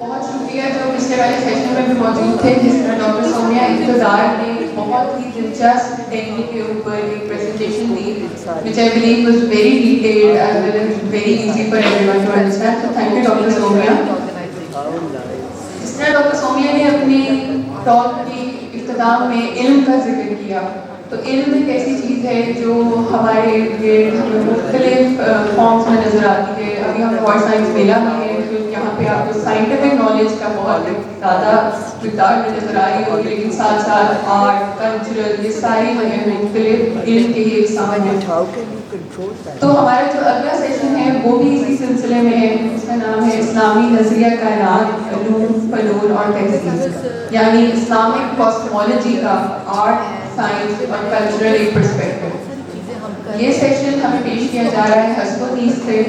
بہت شکریہ جو پچھلے والے سیشن میں بھی موجود تھے، جس میں ڈاکٹر سومیا انتظار نے بہت ہی دلچسپ ٹیکنیک کے اوپر ایک presentation the which I believe was very detailed as well as very easy for everyone to understand. So thank you doctor Saumya. جس طرح ڈاکٹر سومیا نے اپنی ٹاک کی اختتام میں علم کا ذکر کیا، تو علم ایک ایسی چیز ہے جو ہمارے ہمیں مختلف فارمس میں نظر آتی ہے. ابھی ہم اور سائنس میلہ میں ہیں، یہاں پہ آپ کو سائنٹیفک نالج کا بہت زیادہ مقدار میں نظر آئی ہوگی، لیکن ساتھ ساتھ آرٹ، کلچرل، یہ ساری مختلف علم کے ہی اقسام ہیں. تو ہمارا جو اگلا سیشن ہے وہ بھی اسی سلسلے میں ہے. اس کا نام ہے اسلامی نظریہ کائنات، علوم، فنون اور تہذیب، یعنی اسلامک کاسمولوجی کا آرٹ، سائنس اور کلچرل ایک پرسپیکٹو. یہ سیشن ہمیں پیش کیا جا رہا ہے ہسکو نیس سے،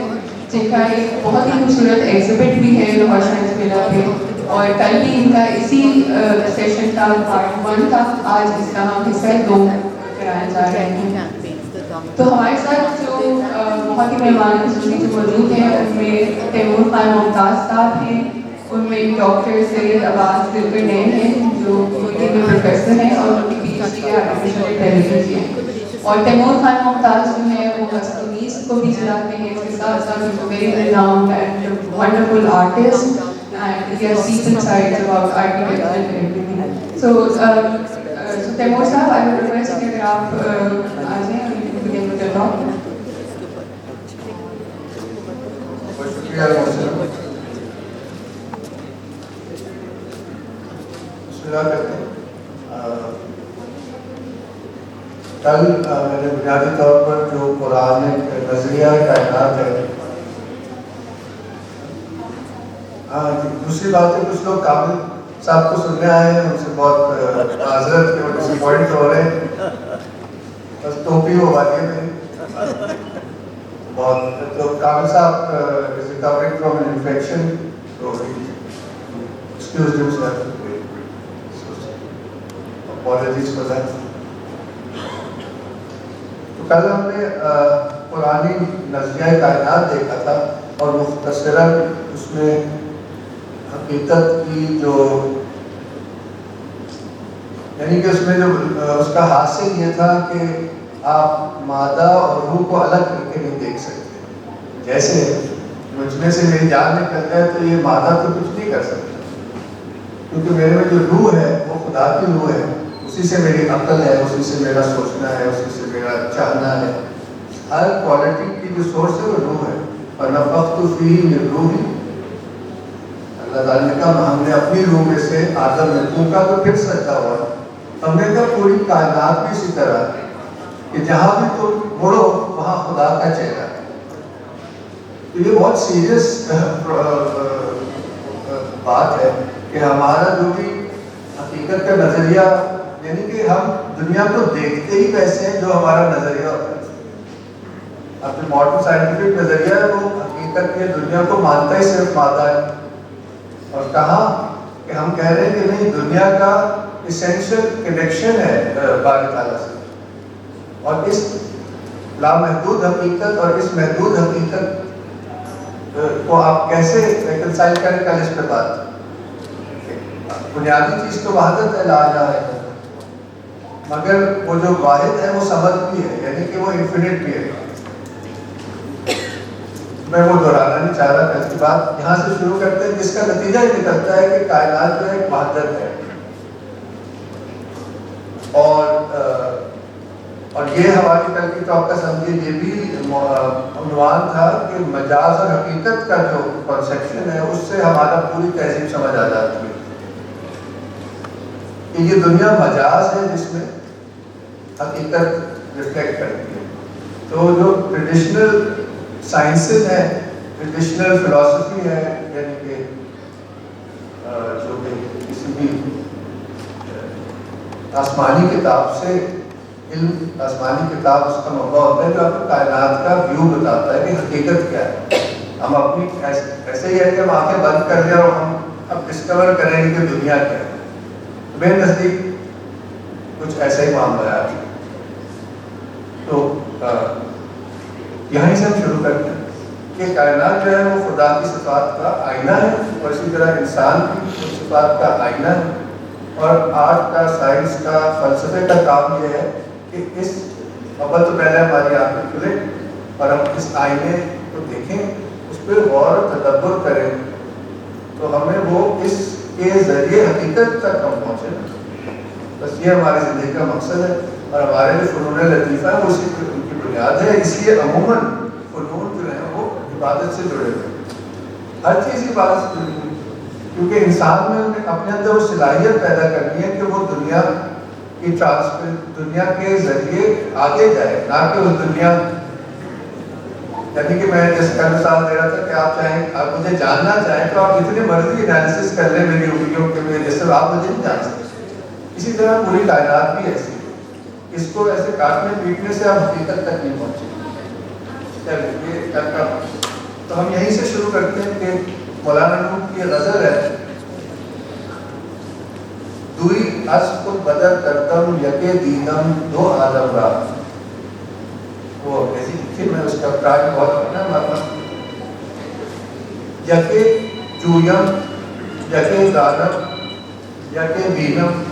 جن کا ایک بہت ہی خوبصورت ایگزیبٹ بھی ہے لاہور سائنس میلہ پہ، اور کل بھی ان کا اسی سیشن کا پارٹ 1 تھا. آج اس کا ہم حصہ 2 کرایا جا رہے ہیں. تو ہمارے ساتھ جو بہت ہی مہمان خصوصی جو موجود ہیں ان میں تیمور خان ممتاز صاحب ہیں، ان میں ڈاکٹر سید عباس ذوالقرنین ہیں جو اردو میں پروفیسر ہیں اور ان کی P H D artificial intelligence ہے. اور تیمور خان ممتاز جو ہے وہ ہسکو نیس کو بھی چلاتے ہیں. اس کے ساتھ ساتھ very renowned and wonderful artist and he has deep insights about architecture and everything. So Taimur صاحب I would request کہ اگر آپ آ جائیں اور begin with your talk. بہت شکریہ محسن. بسم اللہ کرتے ہیں. کل میں نے بنیادی طور پر جو قرآن نظریہ کائنات ہے، دوسری بات ہے کچھ لوگ کامل صاحب کو سننے آئے ہیں، ان سے بہت معذرت کہ وہ ڈس اپوائنٹ ہو رہے ہیں. بس ٹوپی ہو والی ہے میری بہت. تو کامل صاحب از ریکورنگ فرام این انفیکشن، تو ایکسکیوز ہم سر، اپالوجیز فار دیٹ. کل ہم نے قرآنی نظریہ کائنات دیکھا تھا اور مختصراً اس میں حقیقت کی جو یعنی کہ اس میں جو اس کا حاصل یہ تھا کہ آپ مادہ اور روح کو الگ کر کے نہیں دیکھ سکتے. جیسے مجھ میں سے میری جان نکل جائے تو یہ مادہ تو کچھ نہیں کر سکتا، کیونکہ میرے میں جو روح ہے وہ خدا کی روح ہے، اسی سے میری عقل ہے، اسی سے میرا سوچنا ہے، اسی سے میرا چاہنا ہے. ہر کوالٹی کی جو سورس ہے وہ روح ہے. اور نفخت فیہ من روحی، اللہ تعالیٰ نے کہا ہم نے اپنی روح میں سے آدم نے پھونکا تو پھر سجدہ ہوا. ہم نے کہا پوری کائنات بھی اسی طرح کہ جہاں بھی تم مڑو وہاں خدا کا چہرہ ہے. تو یہ بہت سیریس بات ہے کہ ہمارا جو بھی حقیقت کا نظریہ، یعنی کہ ہم دنیا کو دیکھتے ہی ویسے ہیں جو ہمارا نظریہ ہوتا ہے. اب جو ماڈرن سائنٹیفک نظریہ ہے وہ حقیقت میں دنیا کو مانتا ہی صرف مادہ ہے. اور کہاں کہ ہم کہہ رہے ہیں کہ نہیں، دنیا کا اسینشل کنیکشن ہے باری تعالیٰ سے، اور اس لامحدود حقیقت اور اس محدود حقیقت کو آپ کیسے ریکنسائل کریں. کل اس پہ بات بنیادی چیز تو وحدت ہے، لا الہ الا اللہ، مگر وہ جو واحد ہے وہ سمد بھی ہے، یعنی کہ وہ انفینٹ بھی ہے. میں وہ دہرانا نہیں چاہ رہا. کل کی بات یہاں سے شروع کرتے ہیں جس کا نتیجہ یہ نکلتا ہے کہ کائنات جو ہے ایک وحدت ہے. اور یہ ہماری کل کی ٹاک کا سمجھے یہ بھی عنوان تھا کہ مجاز اور حقیقت کا جو کنسیپشن ہے اس سے ہمارا پوری تہذیب سمجھ آ جاتی ہے کہ یہ دنیا مجاز ہے جس میں حقیقت ریفلیکٹ کرتی ہے. تو جو ٹریڈیشنل سائنسز ہیں، ٹریڈیشنل فلاسفی ہے، یعنی کہ جو کہ کسی بھی آسمانی کتاب سے علم، آسمانی کتاب اس کا موقع ہوتا ہے جو آپ کو کائنات کا ویو بتاتا ہے کہ حقیقت کیا ہے. ہم اپنی ایسے ہی ہے کہ ہم آنکھیں بند کر لیں اور ہم اب ڈسکور کریں گے کہ دنیا کیا ہے. میرے نزدیک کچھ ایسا ہی معاملہ ہے. تو یہیں سے ہم شروع کرتے ہیں. کہ کائنات جو ہے وہ خدا کی صفات کا آئینہ ہے، اور اسی طرح انسان کی صفات کا آئینہ ہے. اور آرٹ کا، سائنس کا، فلسفے کا کام یہ ہے کہ اس اول تو پہلے ہماری آنکھیں کھلے اور ہم اس آئینے کو دیکھیں، اس پہ غور و تدبر کریں، تو ہمیں وہ اس کے ذریعے حقیقت تک ہم پہنچے. بس یہ ہماری زندگی کا مقصد ہے. اور ہمارے جو فنون لطیفہ ہے وہ اسی ان کی بنیاد ہے. اس لیے عموماً فنون جو ہیں وہ عبادت سے جڑے ہوئے ہیں. ہر چیز عبادت سے جڑی ہوئی ہے، کیونکہ انسان میں اپنے اندر وہ صلاحیت پیدا کرنی ہے کہ وہ دنیا کی دنیا کے ذریعے آگے جائے، نہ کہ اس دنیا، یعنی کہ میں جس کا مثال دے رہا تھا کہ آپ چاہیں، آپ مجھے جاننا چاہیں تو آپ جتنے مرضی انالیسس کر لیں میری انگلیوں کے میں، جیسے آپ مجھے نہیں جان سکتے. اسی طرح پوری کائنات بھی ایسی ہے، اس کو ایسے کاٹنے پیٹنے سے آپ حقیقت تک نہیں پہنچے. چلیے یہ کل کا تو ہم یہیں سے شروع کرتے ہیں کہ مولانا نور کی غزل ہے، دوئی از خود بدر کردم یکے دیدم دو عالم را. وہ ایسی لکھی، میں اس کا پراج بہت پڑھنا ہے ہمارا. یکے جویم یکے دانم یکے بینم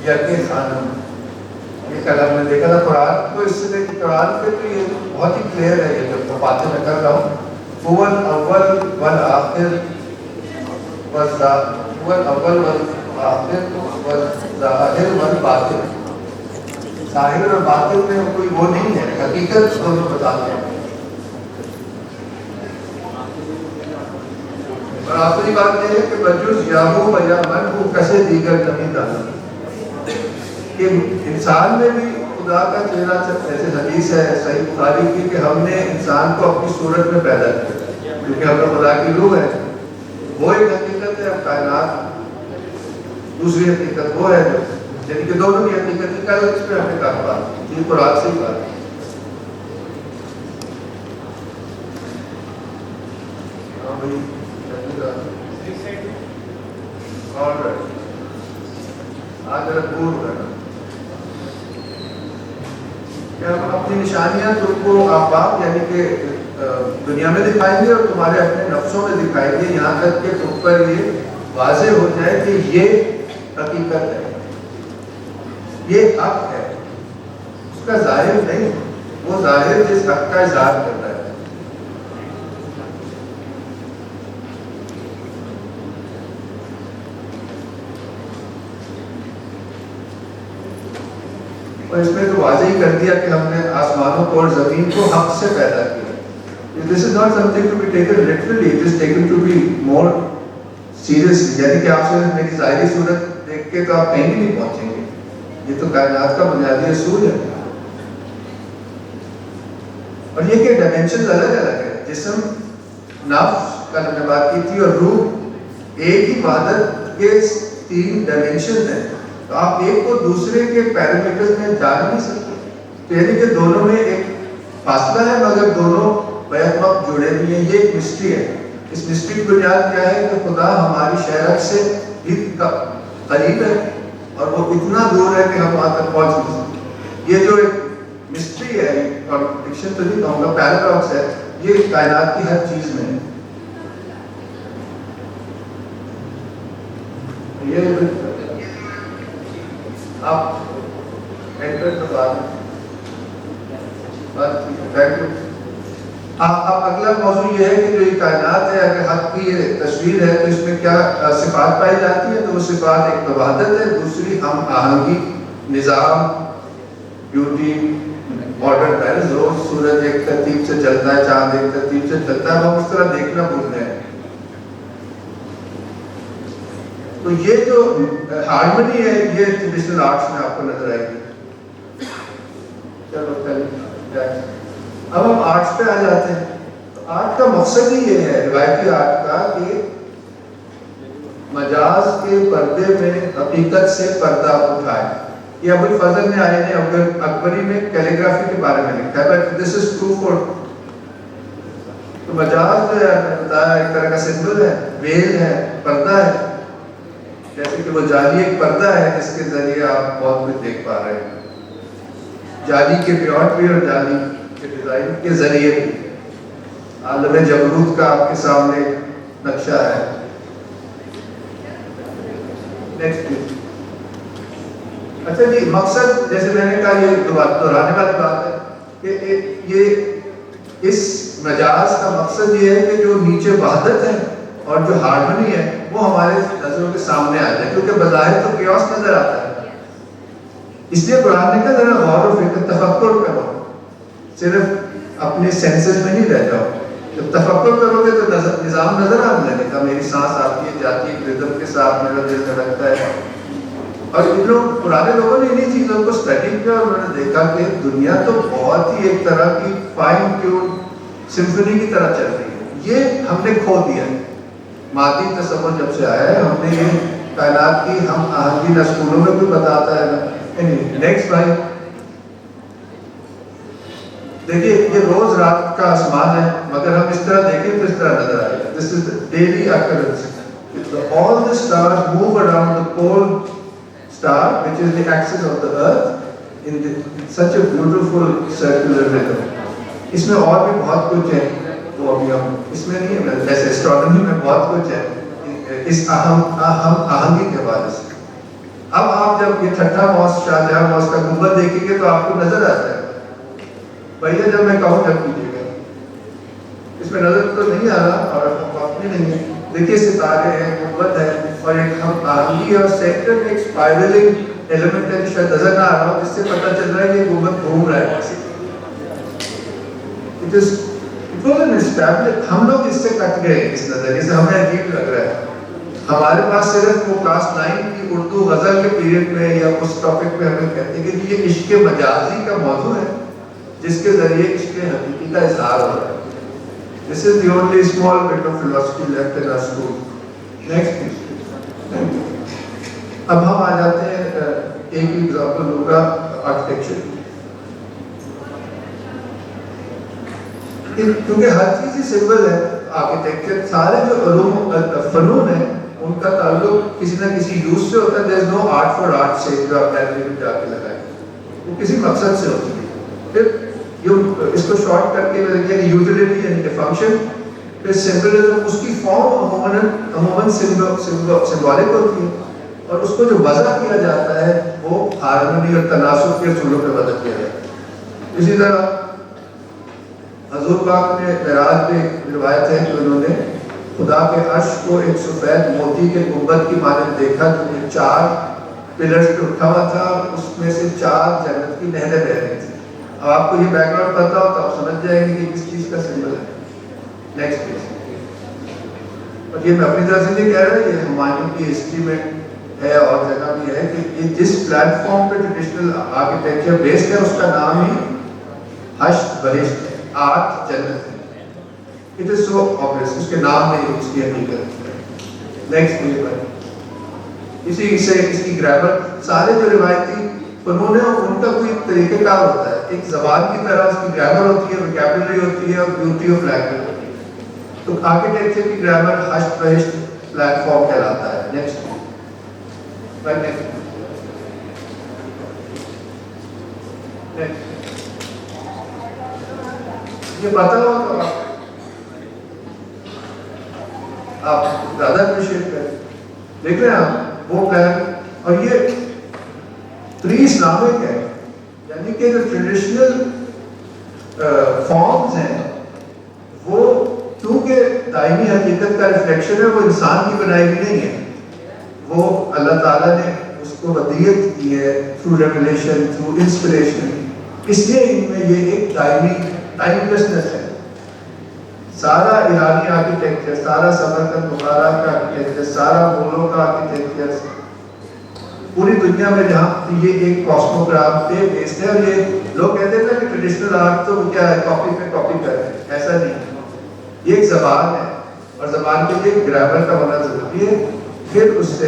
یکے خانم. یہ کل ہم نے دیکھا تھا قرآن کو، اس سے دیکھ قرآن پہ تو یہ بہت ہی کلیئر ہے. یہ جو باتیں میں کر رہا ہوں، اول اول والآخر اول اول والآخر والظاہر والباطن. ظاہر اور باطن میں کوئی وہ نہیں ہے، حقیقت دونوں بتاتے ہیں. اور آخری بات یہ ہے کہ بجوز یاہو و یا من ہو کسے دیگر کمی دانا، کہ انسان میں بھی خدا کا چہرہ، ایسے حدیث ہے صحیح بخاری کی کہ ہم نے انسان کو اپنی صورت میں پیدا کیا، کیونکہ ہم تو خدا کی روح ہے. وہ ایک حقیقت ہے. اب کائنات دوسری حقیقت وہ ہے جو، یعنی کہ دونوں کی حقیقت کی کل اس پہ ہمیں کہا بات یہ قرآن سے ہی بات ہے. آج دور ہے کہ ہم اپنی نشانیاں تم کو آفاق یعنی کہ دنیا میں دکھائیں گے اور تمہارے اپنے نفسوں میں دکھائیں گے، یہاں تک کہ تم پر یہ واضح ہو جائے کہ یہ حقیقت ہے، یہ حق ہے. اس کا ظاہر نہیں، وہ ظاہر جس حق کا اظہار کرتا ہے. اور اس میں تو واضح ہی کر دیا کہ ہم نے آسمانوں کو اور زمین کو حق سے پیدا کیا. This is not something to be taken literally, it is taken to be more seriously. یعنی کہ آپ سے میری ظاہری صورت دیکھ کے تو آپ کہیں بھی نہیں پہنچیں گے. یہ تو کائنات کا بنیادی اصول ہے. اور یہ کہ ڈائمینشنز الگ الگ ہے. جسم، نفس کا ہم نے بات کی تھی، اور روح ایک ہی وحدت کے 3 ڈائمینشنز ہیں. تو آپ ایک کو دوسرے کے پیرامیٹرز میں جان نہیں سکتے. تو یعنی کہ دونوں میں ایک فاصلہ ہے مگر دونوں بیک وقت جڑے ہوئے ہیں. یہ ایک مسٹری ہے. اس مسٹری کی بنیاد کیا ہے کہ خدا ہماری شہرت سے بھی قریب ہے اور وہ اتنا دور ہے کہ ہم وہاں تک پہنچ نہیں سکتے. یہ جو ایک مسٹری ہے، کانٹرڈکشن تو نہیں کہوں گا، پیراڈاکس ہے، یہ کائنات کی ہر چیز میں ہے. یہ آپ اب اگلا موضوع یہ ہے کہ جو یہ کائنات ہے، اگر حق کی یہ تصویر ہے تو اس میں کیا صفات پائی جاتی ہیں؟ تو وہ صفات ایک تو وحدت ہے، دوسری ہم آہنگی، نظام، بیوٹی، آرڈر بیلنس. روز سورج ایک ترتیب سے چلتا ہے، چاند ایک ترتیب سے چلتا ہے، ہم اس طرح دیکھنا بھول گئے ہیں. تو یہ جو ہارمنی ہے یہ ٹریڈیشنل آرٹس میں آپ کو نظر آئے گی. چلو اب ہم آرٹس پہ آ جاتے ہیں. تو آرٹ کا مقصد ہی یہ ہے، روایتی آرٹ کا، کہ مجاز کے پردے میں حقیقت سے پردہ اٹھائے. یہ ابو الفضل نے آئے نے اکبری میں کیلیگرافی کے بارے میں لکھا ہے. But this is true for, تو مجاز جو ہے میں بتایا ایک طرح کا سمبل ہے، ویل ہے، پردہ ہے. جیسے کہ وہ جالی ایک پردہ ہے جس کے ذریعے آپ بہت کچھ دیکھ پا رہے ہیں، جالی کے بیونڈ بھی اور جالی کے ڈیزائن کے ذریعے بھی. عالم جبروت کا آپ کے سامنے نقشہ ہے. نیکسٹ. اچھا جی، مقصد جیسے میں نے کہا یہ دہرانے والی بات ہے کہ یہ اس مجاز کا مقصد یہ ہے کہ جو نیچے وحدت ہے اور جو ہارمونی ہے وہ ہمارے نظروں کے سامنے آ جائے، کیونکہ بظاہر تو کیوس نظر آتا ہے. اس لیے قرآن نے کہا ذرا غور و فکر تفکر کرو، صرف اپنے سینسز میں نہیں رہ جاؤ. جب تفکر کرو گے تو نظام نظر آنے لگے گا. میری سانس آتی ہے جاتی ہے، ردم کے ساتھ میرا دل دھڑکتا ہے. اور ان لوگ پرانے لوگوں نے انہیں چیزوں کو اسٹڈی کیا اور انہوں نے دیکھا کہ دنیا تو بہت ہی ایک طرح کی فائن ٹیون سمفنی کی طرح چل رہی ہے. یہ ہم نے کھو دیا ہے. مادی تصور جب سے آیا ہے ہم نے یہ کائنات کی ہم آہنگی نہ اسکولوں میں کوئی بتاتا ہے نا. نیکسٹ بھائی دیکھیے، یہ روز رات کا آسمان ہے، مگر ہم اس طرح دیکھیں تو اس طرح نظر آئے گا. دس از daily occurrence. All the stars move around the pole star, which is the axis of the earth, in such a beautiful circular rhythm. اس میں اور بھی بہت کچھ ہے تو ابھی ہم اس میں نہیں ہے، جیسے اسٹرانومی میں بہت کچھ ہے اس آہنگی کے حوالے سے. اب آپ جب یہ چھٹا ماسک شاہ جہاں ماسک کا گنبد دیکھیں گے تو آپ کو نظر آتا ہے. بھیا جب میں کہوں جب کیجیے گا. اس میں نظر تو نہیں آ رہا اور وقت بھی نہیں ہے. دیکھیے ستارے ہیں، گنبد ہے اور ایک ہم آہنگی اور سیکٹر میں ایک اسپائرلنگ ایلیمنٹ ہے جو شاید نظر نہ آ رہا ہو، جس سے پتہ چل رہا ہے کہ یہ گنبد گھوم رہا ہے. ہم لوگ اس سے کٹ گئے اس نظریے سے. ہمیں عجیب لگ رہا ہے. ہمارے پاس صرف وہ کلاس 9 کی اردو غزل کے پیریڈ میں یا اس ٹاپک پہ ہمیں کہتے ہیں کہ یہ عشق مجازی کا موضوع ہے جس کے ذریعے عشق حقیقی کا اظہار ہو رہا ہے. This is the only small bit of philosophy left in our school. Next please. اب ہم آ جاتے ہیں ایک ایگزامپل ہوگا آرکیٹیکچر. کیونکہ ہر چیز ہی سمبل ہے. آرکیٹیکچر سارے جو علوم فنون ہیں ان کا تعلق کسی نہ کسی یوز سے ہوتا ہے. there is no art for art سے جو آپ لائبریری میں جا کے لگائیں، وہ کسی مقصد سے ہوتی ہے. پھر اس کو شارٹ کر کے لکھیں کہ یوٹیلیٹی یعنی کہ فنکشن. پھر سمبلزم، اس کی فارم عموماً سمبولک ہوتی ہے اور اس کو جو وضع کیا جاتا ہے وہ ہارمونی اور تناسب کے اصولوں پہ وضع کیا جاتا ہے. اسی طرح حضور پاک نے معراج میں روایت ہے کہ انہوں نے خدا کے عرش کو ایک سفید موتی کے گنبد کی مانند دیکھا جو 4 پلرز پہ اٹھا ہوا تھا. اس میں سے 4 جنت کی نہریں بہ رہی تھیں. اب آپ کو یہ بیک گراؤنڈ پتا ہو تو آپ سمجھ جائیں گے کہ کس چیز کا سمبل ہے. Next please. اور یہ میں اپنی طرف سے نہیں کہہ رہا، یہ ہمایوں کی ہسٹری میں ہے اور جگہ بھی ہے کہ یہ جس پلیٹ فارم پہ ٹریڈیشنل آرکیٹیکچر بیسڈ ہے اس کا نام ہی حشت بہشت ہے، 8 جنت ہے. It is so obvious. اس کے نام میں اس کی حقیقت ہے. Next please. اسی سے اس کی گرامر سارے جو روایتی فنون ہیں ان کا کوئی طریقہ کار ہوتا ہے. ایک زبان کی طرح اس کی گرامر ہوتی ہے، ویکیبلری ہوتی ہے اور بیوٹی آف لینگویج ہوتی ہے. تو آرکیٹیکچر کی گرامر حشت بہشت پلیٹ فارم کہلاتا ہے. نیکسٹ یہ پتا ہو تو آپ زیادہ اپریشیٹ کریں. دیکھ رہے ہیں آپ وہ پلان. اور یہ پری اسلامک ہے، یعنی کہ جو ٹریڈیشنل فارمز ہیں وہ کیونکہ دائمی حقیقت کا ریفلیکشن ہے، وہ انسان کی بنائی ہوئی نہیں ہے. وہ اللہ تعالیٰ نے اس کو ودیت کی ہے تھرو ریویلیشن، تھرو انسپریشن. اس لیے ان میں یہ ایک دائمی ٹائملیسنس ہے. سارا ایرانی آرکیٹیکچر، سارا سمرقند بخارا کا آرکیٹیکچر، سارا مغلوں کا آرکیٹیکچر، پوری دنیا میں جہاں یہ ایک کاسموگرام پہ بیسڈ ہے. اور یہ لوگ کہتے ہیں کہ ٹریڈیشنل آرٹ تو کیا ہے، کاپی پہ کاپی کر رہے ہیں. ایسا نہیں ہے. یہ ایک زبان ہے اور زبان کے لیے گرامر کا ہونا ضروری ہے. پھر اس سے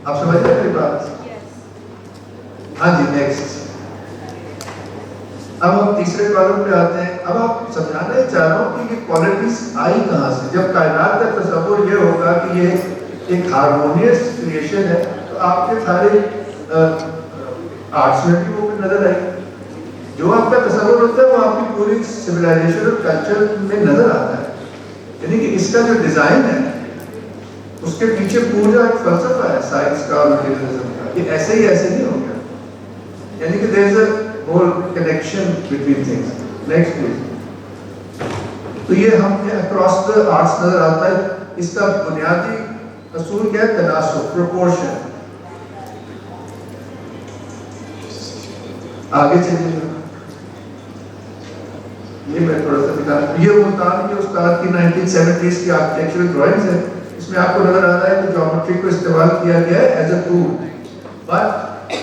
آپ سمجھ رہے ہیں میری بات؟ ہاں جی. نیکسٹ. اب ہم تیسرے کالم پہ آتے ہیں. اب آپ سمجھانا چاہ رہا ہوں کہ یہ کوالٹیز آئی کہاں سے. جب کائنات کا تصور یہ ہوگا کہ یہ ایک ہارمونیس کریشن ہے تو آپ کے سارے آرٹس میں بھی وہ نظر آئے. جو آپ کا تصور ہوتا ہے وہ آپ کی پوری سویلائزیشن اور کلچر میں نظر آتا ہے. یعنی کہ اس کا جو ڈیزائن ہے اس کے پیچھے پورا ایک فلسفہ ہے سائنس کا اور مٹیریلزم کا. یہ ایسے ہی ایسے نہیں ہو گیا. یعنی کہ there is a whole connection between things. Next please. تو یہ ہم اکراس دا آرٹس نظر آتا ہے. اس کا بنیادی اصول کیا ہے؟ تناسب، پروپورشن. آگے چلیے. یہ میں تھوڑا سا دکھا رہا ہوں. یہ ملتان کے استاد کی 1970s کی آرکیٹیکچرل ڈرائنگز ہے. اس میں آپ کو نظر آ رہا ہے کہ جیومیٹری کو استعمال کیا گیا ہے as a tool, but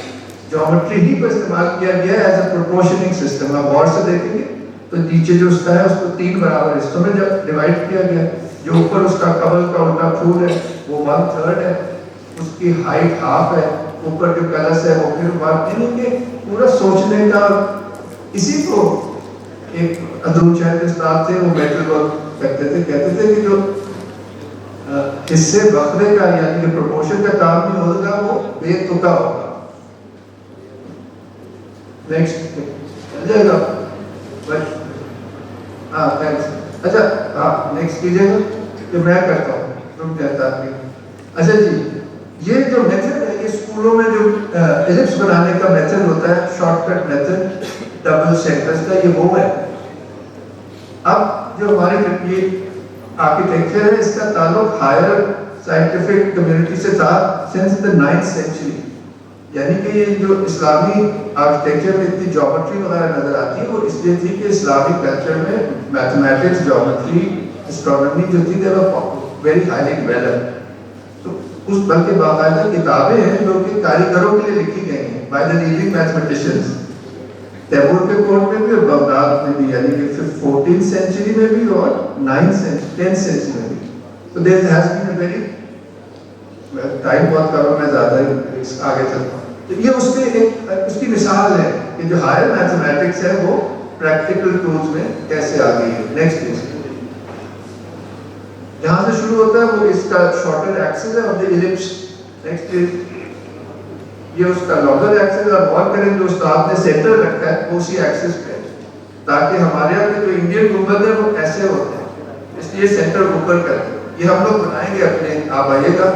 geometry ہی کو استعمال کیا گیا ہے ایز اے پروپورشننگ سسٹم. آپ غور سے دیکھیں گے تو نیچے جو اس کا ہے اس کو 3 برابر حصوں میں جب ڈیوائڈ کیا گیا. جو اوپر اس کا قبل کا الٹا پھول ہے وہ 1/3 ہے، اس کی ہائٹ ہاف ہے. اوپر جو کلس ہے وہ پھر 1. یعنی کہ پورا سوچنے کا. اسی کو ایک ادھور شہر کے استاد تھے وہ میٹل ورک کرتے تھے، کہتے تھے کہ جو حصے بکرے کا یعنی کہ پروپورشن کا کام نہیں ہوگا وہ بے تکا ہوگا. نیکسٹ چل جائے گا. ہاں تھینکس. اچھا ہاں نیکسٹ کیجیے گا کہ میں کرتا ہوں. رک جاتا آپ کی. اچھا جی یہ جو میتھڈ ہے یہ اسکولوں میں جو ایلپس بنانے کا میتھڈ ہوتا ہے، shortcut method double centres کا، یہ وہ ہے. اب جو ہماری یہ آرکیٹیکچر ہے اس کا تعلق ہائر سائنٹیفک کمیونٹی سے تھا سنس دا 9th century. یعنی کہ یہ جو اسلامی آرکیٹیکچر میں اتنی جیومیٹری وغیرہ نظر آتی ہے وہ اس لیے تھی کہ اسلامی کلچر میں میتھمیٹکس، جیومیٹری، اسٹرانومی جو تھی they were very highly developed. تو اس بلکہ باقاعدہ کتابیں ہیں جو کہ کاریگروں کے لیے لکھی گئی ہیں by the leading mathematicians. Taimur کے کورٹ میں بھی اور بغداد میں بھی، یعنی کہ 14th century میں بھی اور 9th century 10th century میں بھی. So there has been a very time بہت کرو میں زیادہ آگے چلتا ہوں. تو یہ اس کی مثال ہے کہ جو ہائر میتھمیٹکس ہے وہ پریکٹیکل ٹولز میں کیسے آ گئی ہے. Next please. جہاں سے شروع ہوتا ہے وہ اس کا شارٹر ایکسس ہے اور دی ایلپس. Next please. یہ اس کا لانگر ایکسس. اور غور کریں جو استاد نے سینٹر رکھا ہے وہ اسی ایکسس پہ، تاکہ ہمارے یہاں کے جو انڈین گنبد ہے وہ ایسے ہوتے ہیں، اس لیے سینٹر اوپر کرتے ہیں. یہ ہم لوگ بنائیں گے اپنے. آپ آئیے گا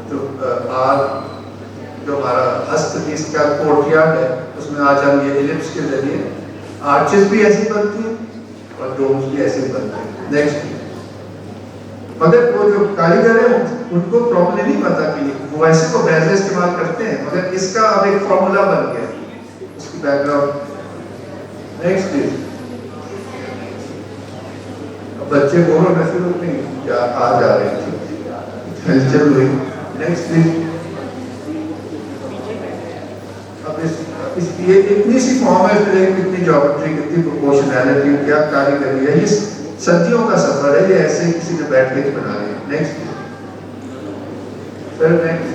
جو جو ہمارا ہست اس کا کورٹیارڈ ہے اس میں آج ہم یہ ایلپس کے ذریعے آرچز بھی ایسی بنتی ہیں اور ڈومز بھی ایسے بنتے ہیں. نیکسٹ. مگر وہ جو کاریگر ہیں ان کو پرابلم نہیں پتا کہ وہ ویسے کو بیزے استعمال کرتے ہیں، مگر اس کا اب ایک فارمولا بن گیا اس کی بیک گراؤنڈ. Next please. بچے بولو نہ شروع نہیں کیا آ جا رہے ہیں ہلچل ہوئی. Next please. اب اس یہ اتنی سی فارم ہے پھر کتنی جیومیٹری، کتنی پروپورشنالٹی، کیا کاریگری ہے. یہ صدیوں کا سفر ہے، یہ ایسے ہی کسی نے بیٹھ کے بنا لیا. نیکسٹ سر. نیکسٹ.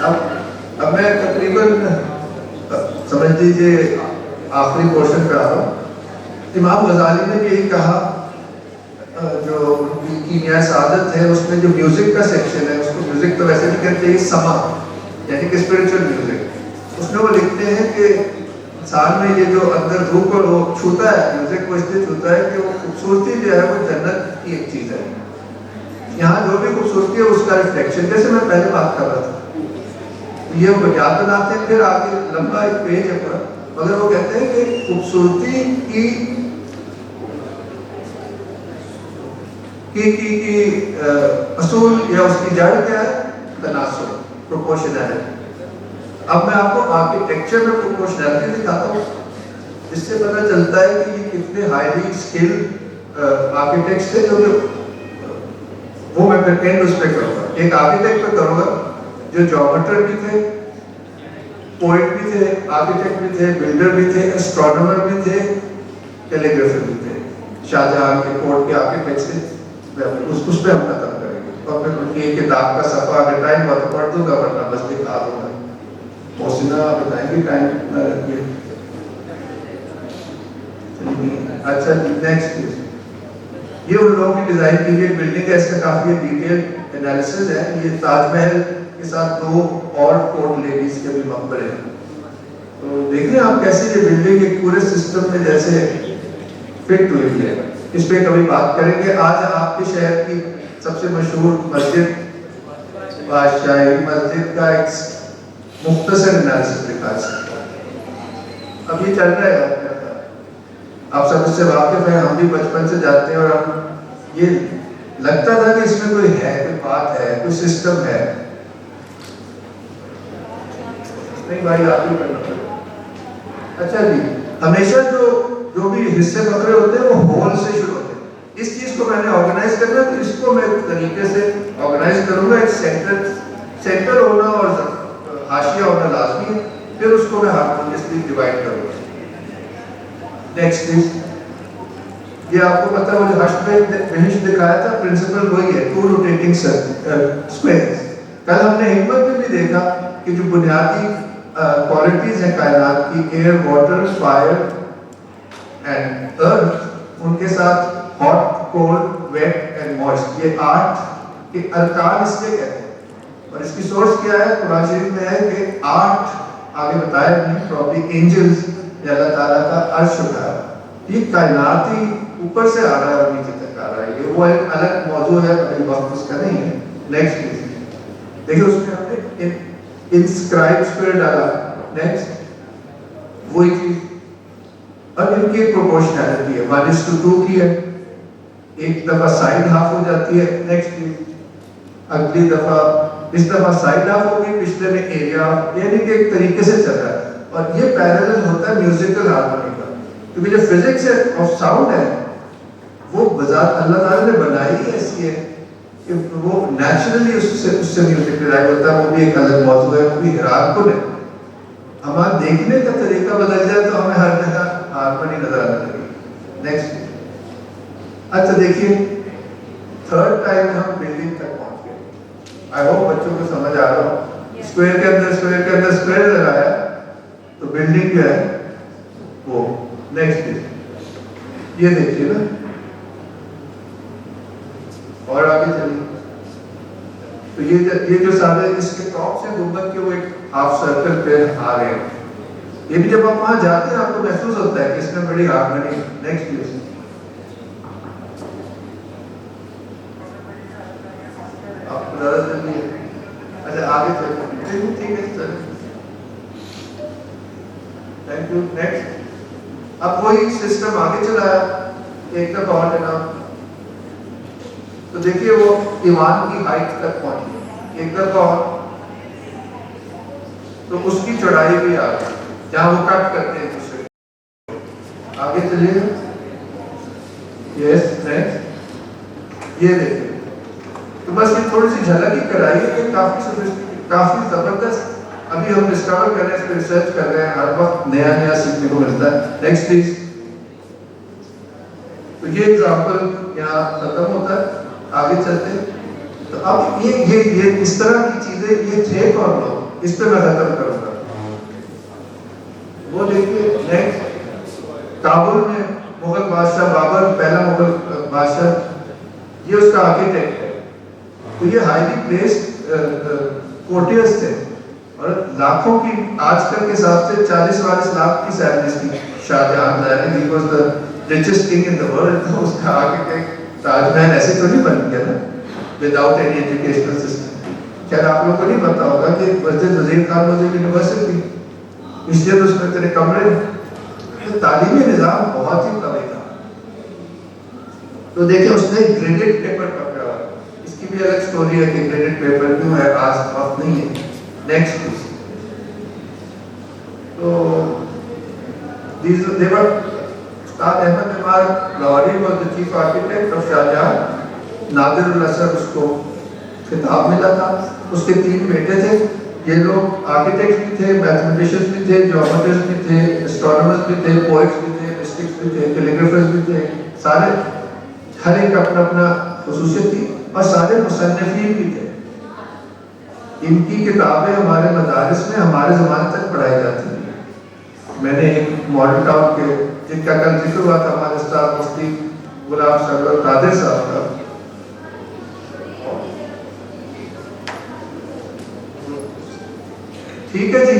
اب میں تقریباً سمجھ لیجیے آخری پورشن پہ آ رہا ہوں. امام غزالی نے بھی یہی کہا، جو کیمیاء سعادت ہے اس میں جو میوزک کا سیکشن ہے، اس کو میوزک تو ویسے نہیں کہتے، سما یعنی کہ اسپرچل میوزک. اس میں وہ لکھتے ہیں کہ انسان میں یہ جو اندر روح کو وہ چھوتا ہے، میوزک کو اس لیے چھوتا ہے کہ وہ خوبصورتی جو ہے وہ جنت کی ایک چیز ہے. یہاں جو بھی خوبصورتی ہے اس کا ریفلیکشن، جیسے میں پہلے بات کر رہا تھا. یہ بنیاد بناتے ہیں، پھر آگے لمبا ایک پیج ہے پورا، مگر وہ کہتے ہیں کہ خوبصورتی کی اصول یا اس کی جڑ کیا ہے؟ تناسب، پروپورشنالٹی. اب میں آپ کو آرکیٹیکچر میں پروپورشنالٹی دکھاتا ہوں، اس سے پتہ چلتا ہے کہ یہ کتنے ہائیلی اسکلڈ آرکیٹیکٹس تھے. جو وہ میں پھر اینڈ اس پہ کروں گا. ایک آرکیٹیکٹ پہ کروں گا جو جیومیٹر بھی تھے، پوئٹ بھی تھے، آرکیٹیکٹ بھی تھے، بلڈر بھی تھے، اسٹرانومر بھی تھے، کیلیگرافر بھی تھے. شاہ جہاں کے کورٹ کے آرکیٹیکٹس تھے. اس پہ ہم ختم کریں گے اور پھر ان کی ایک کتاب کا صفحہ اگر ٹائم ہوا تو پڑھ دوں گا، ورنہ بس دکھا دوں گا. محسنہ بتائیں گے ٹائم کتنا رکھیے. اچھا نیکسٹ. یہ ان لوگوں کی ڈیزائن کی گئی بلڈنگ ہے، اس کا کافی ڈیٹیل انالیسز ہے. یہ تاج محل کے ساتھ 2 اور کورٹ لیڈیز کے بھی مقبرے ہیں. تو دیکھیں آپ کیسے یہ بلڈنگ ایک پورے سسٹم میں جیسے فٹ ہوئی ہے. اس پہ کبھی بات کریں گے. آج آپ کے شہر کی سب سے مشہور مسجد بادشاہی مسجد کا ایک مختصر انالیسس دکھا سکتا ہے. اب یہ چل رہا ہے, آپ سب اس سے واقف ہیں, ہم بھی بچپن سے جاتے ہیں, اور ہم یہ لگتا تھا کہ اس میں کوئی ہے, کوئی بات ہے, کوئی سسٹم ہے. نہیں بھائی آپ ہی کرنا پڑے. اچھا جی, ہمیشہ جو بھی حصے پکڑے ہوتے ہیں وہ ہول سے شروع ہوتے ہیں. اس چیز کو میں نے آرگنائز کرنا, تو اس کو میں ایک طریقے سے آرگنائز کروں گا. ایک سینٹر ہونا اور حاشیہ ہونا لازمی ہے, پھر اس کو میں ہارمونیسلی ڈیوائڈ کروں گا. Next please. یہ آپ کو پتا ہے وہ جو ہشت میں بہشت دکھایا تھا, پرنسپل وہی ہے, 2 روٹیٹنگ اسکوائرز. کل ہم نے حکمت میں بھی دیکھا کہ جو بنیادی کوالٹیز ہیں کائنات کی, ایئر, واٹر, فائر اینڈ ارتھ, ان کے ساتھ ہاٹ, کولڈ, ویٹ اینڈ موئسٹ, یہ 8 کے ارکان اس لیے کہتے ہیں. اور اس کی سورس کیا ہے؟ قرآن شریف میں ہے کہ 8 آگے بتایا نہیں, پرابلی اینجلز یا اللہ تعالیٰ کا عرش اٹھا ہے. یہ کائناتی اوپر سے آ رہا ہے اور نیچے تک آ رہا ہے. یہ وہ ایک الگ موضوع ہے, ابھی وقت اس کا نہیں ہے. Next please. دیکھیں اس میں ہم نے انسکرائب اسکوئر ڈالا. نیکسٹ وہی چیز. اب ان کی ایک پروپورشنالٹی ہے, 1:2 کی ہے. ایک دفعہ سائڈ ہاف ہو جاتی ہے. Next please. اگلی دفعہ اس دفعہ سائڈ ہاف ہوگی, پچھلے میں ایریا, یعنی کہ ایک طریقے سے چل رہا ہے. اور یہ پیرالل ہوتا ہے میوزیکل ہارمونی کا, کیونکہ جو فزکس آف ساؤنڈ ہے وہ بذات اللہ تعالیٰ نے بنائی ہی ایسی ہے کہ وہ نیچرلی اس سے میوزک ڈرائیو ہوتا ہے. وہ بھی ایک الگ موضوع ہے, وہ بھی حیران کن ہے. ہمارا دیکھنے کا طریقہ بدل جائے تو ہمیں ہر جگہ ہارمونی نظر آنے لگے. نیکسٹ. اچھا دیکھیے, 3rd ٹائم ہم بلڈنگ تک پہنچ گئے. آئی ہوپ بچوں کو سمجھ آ رہا ہو. اسکوئر کے اندر اسکوئر لگایا تو بلڈنگ کیا ہے وہ. نیکسٹ یہ دیکھیے نا, اور آگے چلیے. تو یہ جو سارے اس کے ٹاپ سے گنبد کے وہ ایک ہاف سرکل پہ آ رہے ہیں. یہ بھی جب آپ وہاں جاتے ہیں آپ کو محسوس ہوتا ہے کہ اس میں بڑی ہارمونی. Next please. آپ کو زیادہ چل نہیں ہے. اچھا آگے چلیں. ٹھیک ہے چلیں. Thank you. نیکسٹ. اب وہی سسٹم آگے چلایا, ایک دفعہ اور جناب. تو دیکھیے وہ ایوان کی ہائٹ تک پہنچی. ایک دفعہ اور, تو اس کی چوڑائی بھی آ گئی جہاں وہ کٹ کرتے ہیں دوسرے. آگے چلیے. یس. نیکسٹ. یہ دیکھیے. تو بس یہ تھوڑی سی جھلک ہی کرائی ہے, یہ کافی زبردست. ابھی ہم ڈسکور کر رہے ہیں, اس پہ ریسرچ کر رہے ہیں, ہر وقت نیا سیکھنے کو ملتا ہے. Next please. تو یہ ایگزامپل یہاں ختم ہوتا ہے. آگے چلتے ہیں. تو اب یہ اس طرح کی چیزیں, یہ تھے کون لوگ, اس پہ میں ختم کروں گا. وہ دیکھیے. نیکسٹ. کابل میں مغل بادشاہ بابر, پہلا مغل بادشاہ, یہ اس کا آرکیٹیکٹ ہے. تو یہ ہائیلی پلیسڈ کورٹیئرز تھے, اور لاکھوں کی, آج کل کے حساب سے 40-42 لاکھ کی سیلریز تھی. شاہ جہاں ظاہر he was the richest king in the world. اس کا آرکیٹیکٹ تاج محل ایسے تو نہیں بن گیا نا وداؤٹ اینی ایجوکیشنل سسٹم. شاید آپ لوگوں کو نہیں پتا ہوگا کہ مسجد وزیر خان مسجد یونیورسٹی, اس لیے تو اس میں اتنے کمرے. تعلیمی نظام بہت ہی قوی تھا. تو دیکھیں اس نے گریڈڈ پیپر پکڑا. اس کی بھی الگ سٹوری ہے کہ گریڈڈ پیپر کیوں ہے, آج وقت نہیں ہے. Next please. تو they were Ustad Ahmad Ammar Lahori was the chief architect of Shahjahan. نادر الاسد اس کو خطاب ملا تھا. اس کے 3 بیٹے تھے. یہ لوگ آرکیٹیکٹ بھی تھے, میتھمیٹیشینز بھی تھے, جیومیٹرز بھی تھے, اسٹرانومرز بھی تھے, پوئٹس بھی تھے, مسٹکس بھی تھے, کیلیگرافرز بھی تھے. سارے ہر ایک اپنا اپنا خصوصیت تھی, اور سارے مصنفین بھی تھے. ان کی کتابیں ہمارے مدارس میں ہمارے زمانے تک پڑھائی جاتی ہیں. میں نے ایک ماڈل ٹاؤن کے, جن کا کل ذکر ہوا تھا, ہمارے استاد مفتی غلام سرور قادر صاحب کا. ٹھیک ہے جی.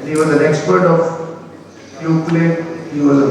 And he was an expert of Euclid. He was a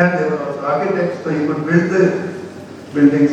and they were also architects, so you could build the buildings.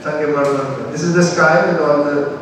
This is the sky with all the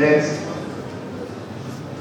Next,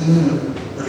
3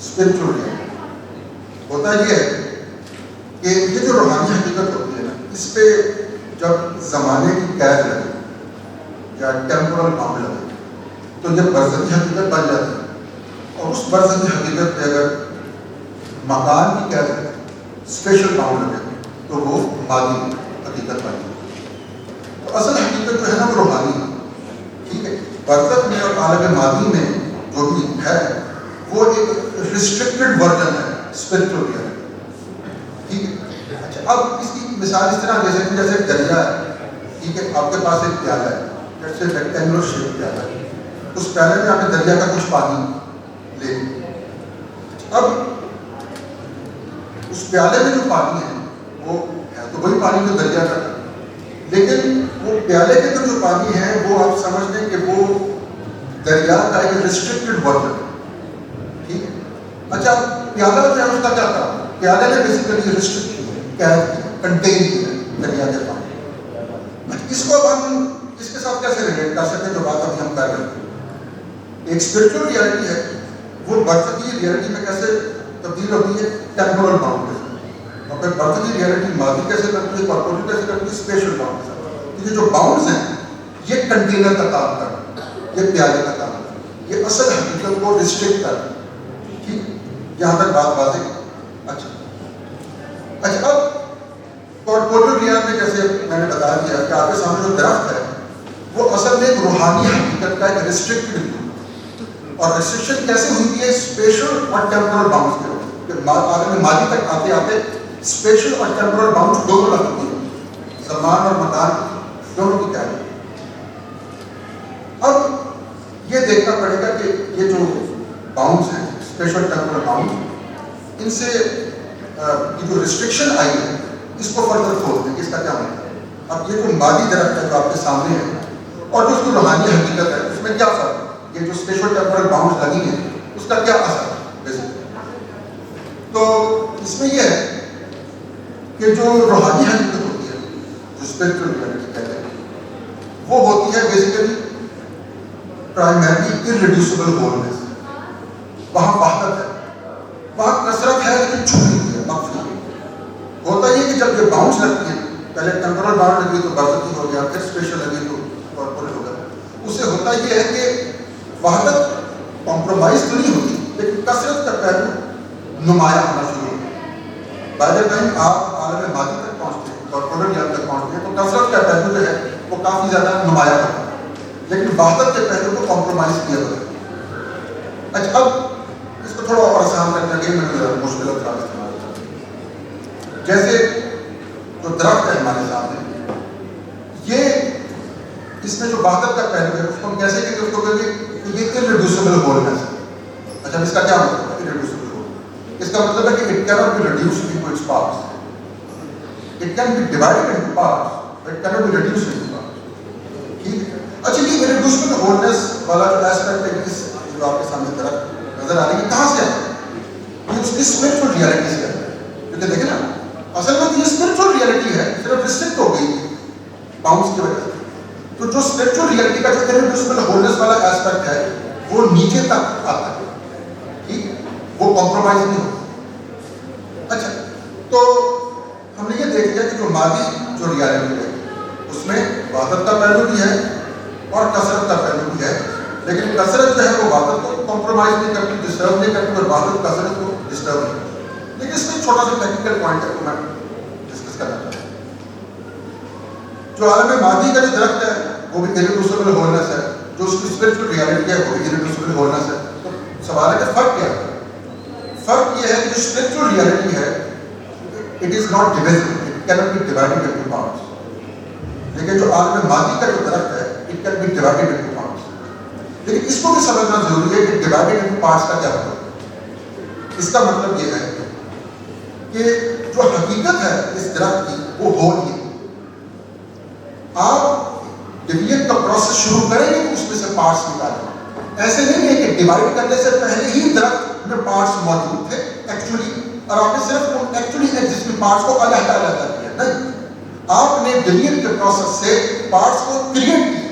spiritual reality. ہوتا یہ ہے کہ یہ جو روحانی حقیقت ہوتی ہے نا, اس پہ جب زمانے کی قید لگے یا ٹیمپورل باؤنڈ لگے تو یہ برزخی حقیقت بن جاتی ہے. اور اس برزخی حقیقت پہ اگر مکان کی قید لگے, اسپیشل باؤنڈ لگے, تو وہ مادی حقیقت بن جاتی ہے. تو اصل حقیقت جو ہے نا وہ روحانی ہے. ٹھیک ہے, برزخ میں اور عالم مادی میں جو بھی ہے وہ ایک ریسٹرکٹڈ ورژن ہے اسپرچل ریئلٹی. ٹھیک ہے. اچھا, اب اس کی مثال اس طرح دے سکتے ہیں جیسے دریا ہے. ٹھیک ہے, آپ کے پاس ایک پیالہ ہے, جیسے ریکٹینگولر شیپ پیالہ ہے, اس پیالے میں آپ نے دریا کا کچھ پانی لے لیا. اب اس پیالے میں جو پانی ہے وہ ہے تو وہی پانی جو دریا کا ہے, لیکن وہ پیالے کے اندر جو پانی ہے وہ آپ سمجھ لیں کہ وہ دریا کا ایک ریسٹرکٹڈ ورژن ہے. ٹھیک ہے. اچھا, پیالہ جو ہے اس کا کیا کام ہے؟ پیالے نے بیسیکلی ریسٹرکٹ کیا ہے, کنٹین کیا ہے دریا کے پانی. اس کو اب ہم اس کے ساتھ کیسے ریلیٹ کر سکتے ہیں جو بات ابھی ہم کر رہے ہیں؟ ایک اسپرچل ریئلٹی ہے, وہ برزخی ریئلٹی میں کیسے تبدیل ہوتی ہے؟ ٹیمپورل باؤنڈ کے ساتھ. اور پھر برزخی ریئلٹی ماضی کیسے کرتی ہے, کارپوریٹ کیسے کرتی ہے؟ اسپیشل باؤنڈ کے ساتھ. یہ جو باؤنڈز ہیں یہ کنٹینر کا کام کر رہے ہیں, یہ پیالے کا کام کر رہے ہیں, یہ اصل حقیقت کو ریسٹرکٹ کر رہے ہیں. ٹھیک, یہاں تک بات واضح ہے. اچھا, اب کارپوریٹ ریئلٹی میں جیسے میں نے بتا دیا کہ آپ کے سامنے جو درخت ہے وہ اصل میں ایک روحانی حقیقت کا ایک ریسٹرکٹڈ ہے. اور ریسٹرکشن کیسے ہوئی ہے؟ اسپیشل اور ٹیمپورل باؤنڈز کے اوپر. عالم ماضی تک آتے آتے اسپیشل اور ٹیمپورل باؤنڈز دونوں لگ چکی ہیں, زمان اور مکان دونوں کی کیا ہے. اب یہ دیکھنا پڑے گا کہ یہ جو باؤنڈز ہیں, اسپیشل ٹیمپورل باؤنڈز, ان سے یہ جو ریسٹرکشن آئی ہے اس کو فردر کھولتے ہیں کہ اس کا کیا مطلب ہے. اب یہ جو مادی درخت ہے جو آپ کے سامنے ہے اور جو اس کی روحانی حقیقت ہے اس میں کیا فرق ہے؟ یہ جو اسپیشل ٹیمپورل باؤنڈز لگی ہیں اس کا کیا اثر ہے بیسیکلی؟ تو اس میں یہ ہے کہ جو روحانی حقیقت ہوتی ہے, جو اسپرچل ریئلٹی کہتے ہیں, وہ ہوتی ہے بیسیکلی پرائمرلی ارریڈیوسیبل ہولنس. وہاں وحدت ہے, وہاں کثرت ہے لیکن چھپی ہوئی ہے, مخفی ہے. ہوتا یہ کہ جب یہ باؤنڈز لگتی ہیں, پہلے ٹیمپورل باؤنڈ لگی تو برزخی ہو گیا, پھر اسپیشل لگی تو کارپوریٹ ہو گیا. اس سے ہوتا یہ ہے کہ وحدت کمپرومائز تو نہیں ہوتی لیکن کثرت کا پہلو نمایاں ہونا شروع ہوتا ہے. بائی دا ٹائم آپ عالم ماضی تک پہنچتے ہیں, کارپوریٹ ریئلٹی تک پہنچتے ہیں, تو کثرت کا پہلو جو ہے وہ کافی زیادہ نمایاں ہوتا ہے, لیکن وحدت کے پہلو کو کمپرومائز کیا ہوتا ہے. اچھا, اب اس کو تھوڑا اور آسان کرنے کے لیے مشکل الفاظ استعمال کرتے ہیں. جیسے جو درخت ہے ہمارے سامنے, یہ اس میں جو وحدت کا پہلو ہے اس کو ہم کیسے کہتے ہیں؟ اس کو کہتے ہیں کہ یہ irreducible wholeness ہے. اچھا, اس کا کیا مطلب ہے irreducible wholeness؟ اس کا مطلب ہے کہ it cannot be reduced into its parts. It can be divided into parts, but it cannot be reduced into parts. ٹھیک ہے. اچھا, یہ irreducible wholeness والا جو ایسپیکٹ ہے, اس جو آپ کے سامنے درخت نظر آ رہی ہے, کہاں سے آتا ہے؟ یہ اس کی اسپرچل ریئلٹی سے آتا ہے. کیونکہ دیکھیں نا, اصل میں یہ اسپرچل ریئلٹی ہے, صرف ریسٹرکٹ ہو گئی باؤنڈز کی وجہ سے. تو جو اسپرچل ریئلٹی کا جو irreducible wholeness والا ایسپیکٹ ہے وہ نیچے تک آتا ہے. ٹھیک, وہ کمپرومائز نہیں ہوتا. اچھا, تو ہم نے یہ دیکھ لیا کہ جو مادی جو ریئلٹی ہے اس میں وحدت کا پہلو بھی ہے اور کثرت کا پہلو بھی ہے, لیکن کثرت جو ہے وہ وحدت کو کمپرومائز نہیں کرتی, ڈسٹرب نہیں کرتی, اور وحدت کثرت کو ڈسٹرب نہیں کرتی. لیکن اس میں ایک چھوٹا سا ٹیکنیکل پوائنٹ ہے جو میں ڈسکس کرنا چاہتا ہوں. جو عالم مادی کا جو درخت ہے وہ بھی irreducible wholeness ہے, جو اس کی اسپرچل ریئلٹی ہے وہ بھی irreducible wholeness ہے. تو سوال ہے کہ فرق کیا ہے؟ فرق یہ ہے کہ جو اسپرچل ریئلٹی ہے it is not divisible, it cannot be divided into parts. لیکن جو عالم مادی کا جو درخت ہے it can be divided into parts. لیکن اس کو بھی سمجھنا ضروری ہے کہ divided into parts کا کیا مطلب ہے. اس کا مطلب یہ ہے کہ جو حقیقت ہے اس درخت کی وہ ہول ہی ہے. آپ ڈویژن کا پروسیس شروع کریں گے تو اس میں سے پارٹس نکالیں. ایسے نہیں ہے کہ ڈیوائڈ کرنے سے پہلے ہی درخت میں پارٹس موجود تھے ایکچولی, اور آپ نے صرف ان ایکچولی ایگزسٹنگ پارٹس کو علیحدہ علیحدہ کیا. نہیں, آپ نے ڈویژن کے پروسیس سے پارٹس کو کریٹ کیا.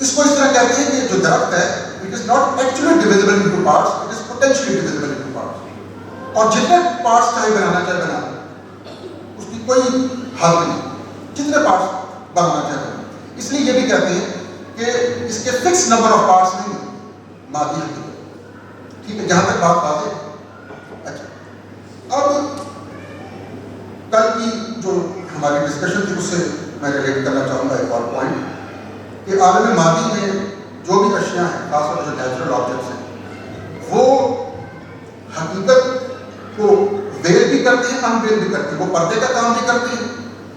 اس کو اس طرح کہتے ہیں کہ جو درخت ہے it is not actually divisible into parts, it is potentially divisible into parts. اور جتنے پارٹس چاہے بنانا چاہے بنا اس کی کوئی حد نہیں, جتنے پارٹس بنانا چاہے بنا. اس لیے یہ بھی کہتے ہیں کہ اس کے فکس نمبر آف پارٹس نہیں مادی حقیقت. ٹھیک ہے, جہاں تک بات واضح ہے. اچھا, اب کل کی جو ہماری ڈسکشن تھی اس سے میں ریلیٹ کرنا چاہوں گا ایک اور پوائنٹ کہ عالم مادی میں جو بھی اشیاء ہیں, خاص طور پر جو نیچرل آبجیکٹس ہیں, وہ حقیقت کو ویل بھی کرتے ہیں, ان ویل بھی کرتے ہیں. وہ پردے کا کام بھی کرتے ہیں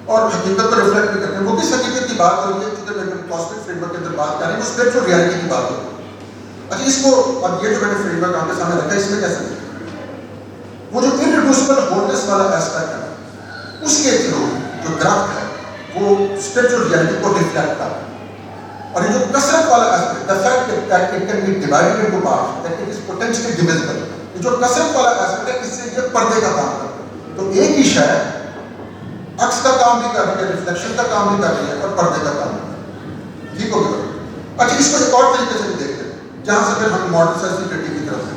اور حقیقت کو ریفلیکٹ بھی کرتے ہیں. وہ کس حقیقت کی بات ہو رہی ہے, چونکہ میں کاسمک فریم ورک کے اندر بات کر رہے ہیں, وہ اسپرچل ریالٹی کی بات ہو رہی ہے. اچھا, اس کو اب یہ جو میں نے فریم ورک آپ کے سامنے رکھا ہے, اس میں کیسے وہ جو انریڈیوسبل ہولنس والا ایسپیکٹ ہے, اس کے تھرو جو درخت ہے وہ اسپرچل ریالٹی کو ریفلیکٹ کرتا ہے. اور یہ جو کثرت والا aspect, the fact that it can be divided into parts, that it is potentially divisible, یہ جو کثرت والا ایسپیکٹ ہے, اس سے یہ پردے کا کام کرتا ہے. تو ایک ہی شے عکس کا کام بھی کر رہی ہے, ریفلیکشن کا کام بھی کر رہی ہے اور پردے کا کام بھی کر رہی ہے. ٹھیک ہو گیا. اچھا, اس کو ایک اور طریقے سے بھی دیکھتے ہیں, جہاں سے پھر ہم ماڈرن سینسٹیوٹی کی طرف سے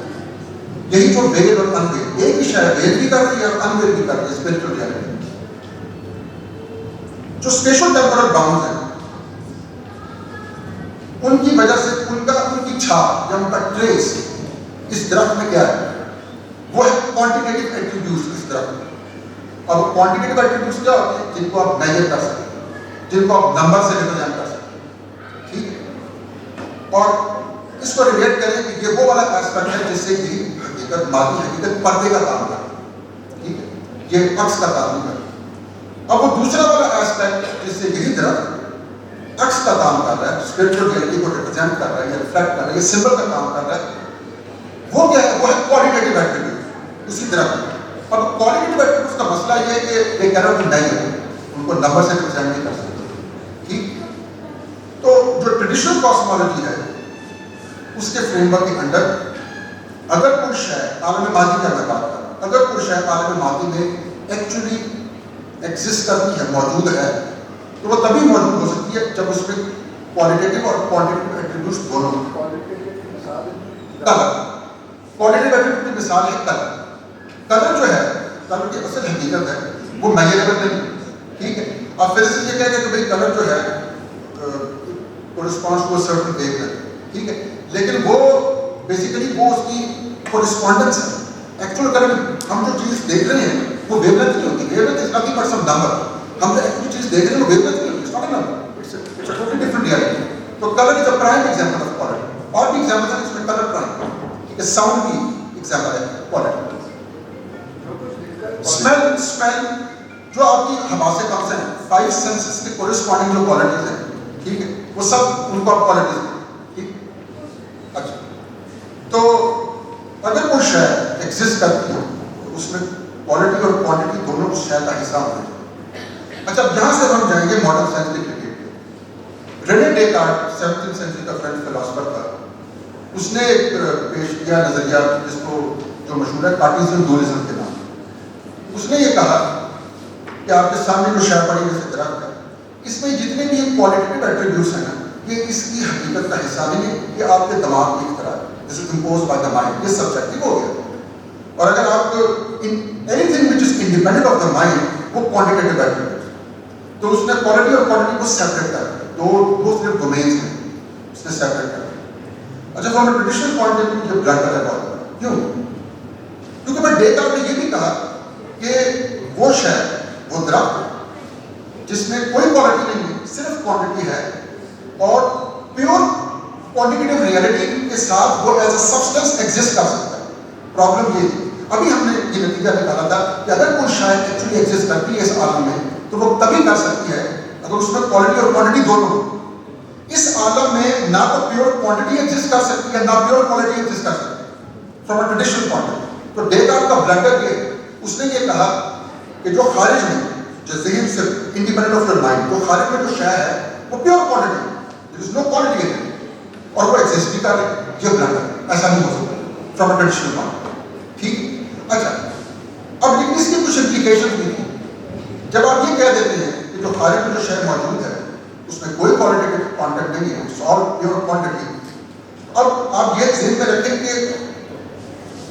یہی جو ویل اور ان ویل, ایک ہی شے ویل بھی کر رہی ہے اور ان ویل بھی کر رہی ہے اسپرچل ریالٹی. جو اسپیشل ٹیمپورل باؤنڈز ہیں, ان کی وجہ سے ان کی چھاپ یا ان کا ٹریس اس درخت میں کیا ہے, وہ ہے کوانٹیٹیو ایٹریبیوٹس اس درخت میں. اب کوانٹیٹیو ایٹریبیوٹس کیا ہوتے ہیں, جن کو آپ میجر کر سکتے ہیں, جن کو آپ نمبر سے ریپرزینٹ کر سکتے ہیں. ٹھیک ہے, اور اس کو ریلیٹ کریں کہ یہ وہ والا ایسپیکٹ ہے جس سے کہ حقیقت, مادی حقیقت پردے کا کام کرتا ہے. ٹھیک ہے, یہ عکس کا کام نہیں کرتا. اب وہ دوسرا والا ایسپیکٹ جس سے یہی درخت عکس کا کام کر رہا ہے, اسپرچل ریالٹی کو ریپرزینٹ کر رہا ہے یا ریفلیکٹ کر رہا ہے, یہ سمبل کا کام کر رہا ہے, وہ کیا ہے, وہ ہے کوالٹیٹیو ایٹریبیوٹ اسی درخت میں. اب کوالٹیٹیو ایٹریبیوٹس کا مسئلہ یہ ہے کہ دے کینٹ بی میجرڈ, ان کو نمبر سے ریپرزینٹ نہیں کر سکتے. ٹھیک, تو جو ٹریڈیشنل کاسمولوجی ہے اس کے فریم ورک کے اندر اگر کوئی شے عالم مادی کا میں بات کر رہا ہوں, اگر کوئی شے عالم مادی میں ایکچولی ایگزسٹ کرتی ہے, موجود ہے, تو وہ تبھی موجود ہو سکتی ہے جب اس میں کوالٹیٹیو اور کوانٹیٹیو ایٹریبیوٹس دونوں. کلر, کوالٹیٹیو ایٹریبیوٹ کی مثال ہے کلر. کلر جو ہے, کلر کی اصل حقیقت ہے وہ میجریبل نہیں. ٹھیک ہے, اب فزسسٹ یہ کہتے ہیں کہ بھائی کلر جو ہے corresponds to a certain wavelength. ٹھیک ہے, لیکن وہ بیسیکلی وہ اس کی کورسپونڈنس ہے. ایکچوئل کلر ہم جو چیز دیکھ رہے ہیں وہ ویو لیںتھ نہیں ہوتی. Wavelength is nothing but some number. ہم جو ایکچوئل چیز دیکھ رہے ہیں وہ ویو لیںتھ نہیں ہوتی, it's not a number, it's a totally different reality. تو colour is a prime example of quality. اور بھی ایگزامپل ہے جس میں کلر پرائم, ساؤنڈ بھی ایگزامپل ہے کوالٹی. اسمیل جو آپ کی حواس خمس ہیں, 5 سینسز کے کورسپونڈنگ جو کوالٹیز ہیں, ٹھیک ہے, وہ سب ان کو آپ کوالٹیز ہیں. ٹھیک, اچھا, تو اگر کوئی شے ایگزسٹ کرتی ہے تو اس میں کوالٹی اور کوانٹٹی دونوں اس شے کا حصہ ہونا چاہیے. اچھا, یہاں سے ہم جائیں گے ماڈرن سائنس کے ریلیٹڈ. رینے ڈیکارٹ 17ویں سینچری کا فرینچ فلاسفر تھا. اس نے ایک پیش کیا نظریہ جس کو جو مشہور ہے کارٹیزین ڈوئلزم کے نام. اس نے یہ کہا کہ آپ کے سامنے جو شے پڑی جیسے درخت ہے, اس میں جتنے بھی کوالٹیٹیو ایٹریبیوٹس ہیں نا, یہ اس کی حقیقت کا حصہ نہیں ہے, یہ آپ کے دماغ کی اختراع ہے. دس از امپوزڈ بائی دا مائنڈ, یہ سبجیکٹو ہو گیا. اور اگر آپ any thing which is independent of the mind, وہ کوانٹیٹیو ایٹریبیوٹس. تو اس نے کوالٹی اور کوانٹٹی کو سیپریٹ کر دیا, دو صرف ڈومینس ہیں, اس نے سیپریٹ کر دیا. اچھا, from a traditional point of view یہ بلنڈر ہے بہت. کیوں؟ کیونکہ میں ڈیکارٹ نے یہ بھی کہا کہ وہ شے, وہ درخت جس میں کوئی کوالٹی نہیں ہے, صرف کوانٹٹی ہے, اور پیور کوانٹیٹیو ریالٹی کے ساتھ وہ ایز اے سبسٹنس ایگزسٹ کر سکتا ہے. پرابلم یہ تھی, ابھی ہم نے یہ نتیجہ نکالا تھا کہ اگر کوئی شے ایکچولی ایگزسٹ کرتی ہے اس عالم میں تو وہ تبھی کر سکتی ہے اگر اس میں کوالٹی اور کوانٹٹی دونوں ہو. اس عالم میں نہ تو پیور کوانٹٹی ایگزسٹ کر سکتی ہے, نہ پیور کوالٹی ایگزسٹ کر سکتی ہے from a traditional point of view. تو ڈیکارٹ کا بلنڈر یہ, اس نے یہ کہا کہ جو خارج میں, جو ذہن سے انڈیپینڈنٹ آف یور مائنڈ, جو خارج میں جو شے ہے وہ پیور کوانٹٹی ہے, دیر از نو کوالٹی ان اٹ, اور وہ ایگزسٹ بھی کر رہے ہیں. یہ بلنڈر ایسا نہیں ہو سکتا فرام اے ٹریڈیشنل پوائنٹ. ٹھیک, اچھا, اب لیکن اس کی کچھ امپلیکیشن بھی تھی. جب آپ یہ کہہ دیتے ہیں کہ جو خارج میں جو شے موجود ہے اس میں کوئی کوالٹیٹیو کانٹیکٹ نہیں ہے, اٹس آل پیور کوانٹٹی. اب آپ یہ ذہن میں رکھیں کہ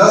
10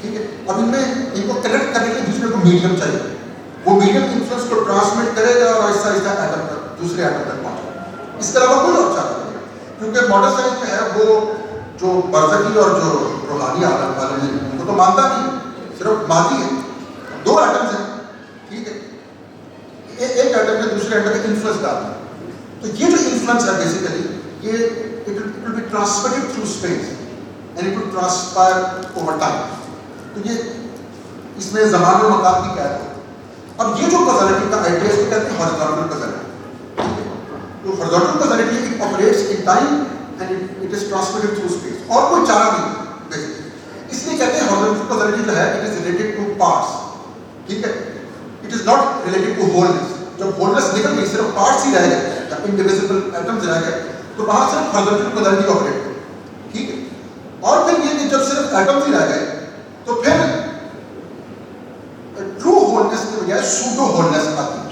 ٹھیک ہے. اب ان میں ان کو کنیکٹ کرنے کے لیے دوسرے کو میڈیم چاہیے. وہ میڈیم انفلوئنس کو ٹرانسمٹ کرے گا اور آہستہ آہستہ ایٹم تک دوسرے ایٹم تک پہنچے گا. اس کے علاوہ کوئی اور چاہتا نہیں, کیونکہ ماڈرن سائنس جو ہے وہ جو برزخی اور جو روحانی عالم والے ہیں ان کو تو مانتا نہیں, صرف مادی ہے. دو ایٹمز ہیں, ٹھیک ہے, ایک ایٹم میں دوسرے ایٹم میں انفلوئنس ڈالتا ہے. تو یہ جو انفلوئنس ہے بیسیکلی یہ it will be transmitted through space and it will transpire over time. تو یہ اس میں زمان و مکان کی قید ہے. اب یہ جو کازالٹی کا آئیڈیا اس کو کہتے ہیں ہاریزونٹل کازالٹی. تو horizontal causality it operates in time and it is transmitted through space. اور کوئی چارہ نہیں بیسیکلی. اس لیے کہتے ہیں ہاریزونٹل کازالٹی جو ہے it is related to parts. ٹھیک ہے, it is not related to wholeness. جب ہولنس نکل گئی صرف پارٹس ہی رہ گئے یا انڈیویزبل ایٹمز رہ گئے تو وہاں صرف ہاریزونٹل کازالٹی آپریٹ کرتی ہے. ٹھیک ہے, اور پھر یہ کہ جب صرف ایٹمز ہی رہ گئے تو پھر ٹرو ہولنس کی بجائے سوڈو ہولنس آتی ہے.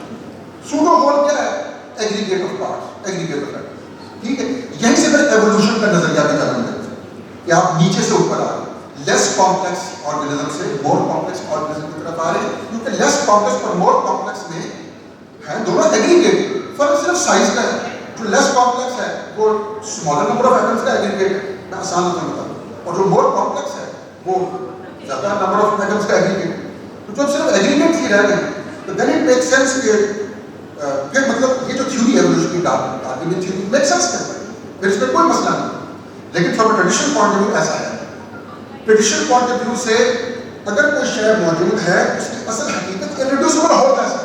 سوڈو ہول کیا ہے؟ Aggregate of parts, aggregate of atoms. ٹھیک ہے, یہیں سے پھر ایوولوشن کا نظریہ بھی جنم لیتا ہے کہ آپ نیچے سے اوپر آ رہے ہیں, لیس کمپلیکس آرگینزم سے مور کمپلیکس آرگینزم کی طرف آ رہے ہیں, کیونکہ لیس کمپلیکس اور مور کمپلیکس میں ہیں دونوں ایگریگیٹ. فرق صرف سائز کا ہے. جو لیس کمپلیکس ہے وہ اسمالر نمبر آف ایٹمز کا ایگریگیٹ ہے, میں آسان ہوتا ہوں بتاؤں, اور جو مور کمپلیکس ہے وہ زیادہ نمبر آف ایٹمز کا ایگریگیٹ. تو جب صرف ایگریگیٹ ہی رہ گئے تو دین اٹ میک سینس کہ پھر مطلب یہ جو تھیوری ایوولوشن کی ڈارون تھیوری میک سینس کرتا ہے, پھر اس میں کوئی مسئلہ نہیں. لیکن from traditional point of view ایسا ہے. ٹریڈیشنل پوائنٹ آف ویو سے اگر کوئی شے موجود ہے اس کی اصل حقیقت irreducible ہوتا ہے.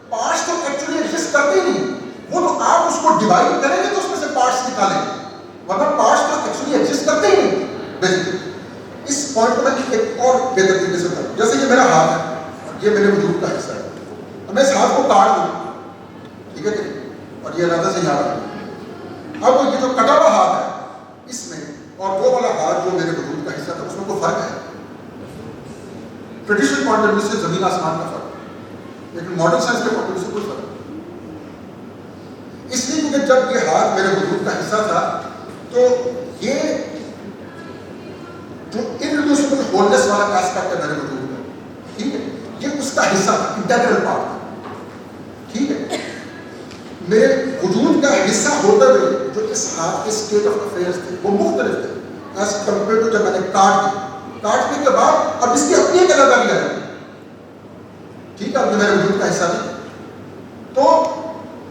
پارٹس تو ایکچولی ایگزسٹ کرتے ہی نہیں, وہ تو آپ اس کو ڈیوائڈ کریں گے تو اس میں سے پارٹس نکالیں گے, ورنہ پارٹس تو ایکچولی ایگزسٹ کرتے ہی نہیں بیسیکلی. اس پوائنٹ کو میں ایک اور بہتر طریقے سے بتاؤں. جیسے یہ میرا ہاتھ ہے, یہ میرے وجود کا حصہ ہے. اب میں اس ہاتھ کو کاٹ دوں, ٹھیک ہے, اور یہ ارادہ سے یہاں رکھوں. اب یہ جو کٹا ہوا ہاتھ ہے اس میں اور وہ والا ہاتھ جو میرے وجود کا حصہ تھا اس میں کوئی فرق ہے؟ ٹریڈیشنل پوائنٹ آف ویو سے زمین آسمان کا فرق, لیکن ماڈرن سائنس کے پوائنٹ آف ویو سے کوئی فرق نہیں. اس لیے کیونکہ جب یہ ہاتھ میرے وجود کا حصہ تھا تو یہ جو irreducible ہولنس والا ایسپیکٹ ہے میرے وجود کا, ٹھیک ہے, یہ اس کا حصہ تھا, انٹیگرل پارٹ تھا. ٹھیک ہے, میرے وجود کا حصہ ہوتے ہوئے جو اس ہاتھ کے اسٹیٹ آف افیئرس تھے وہ مختلف تھے ایز کمپیئر ٹو جب میں نے کاٹنے کے بعد اب اس کی اپنی ایک الگ ہے. ٹھیک ہے, اب یہ میرے وجود کا حصہ تھا. تو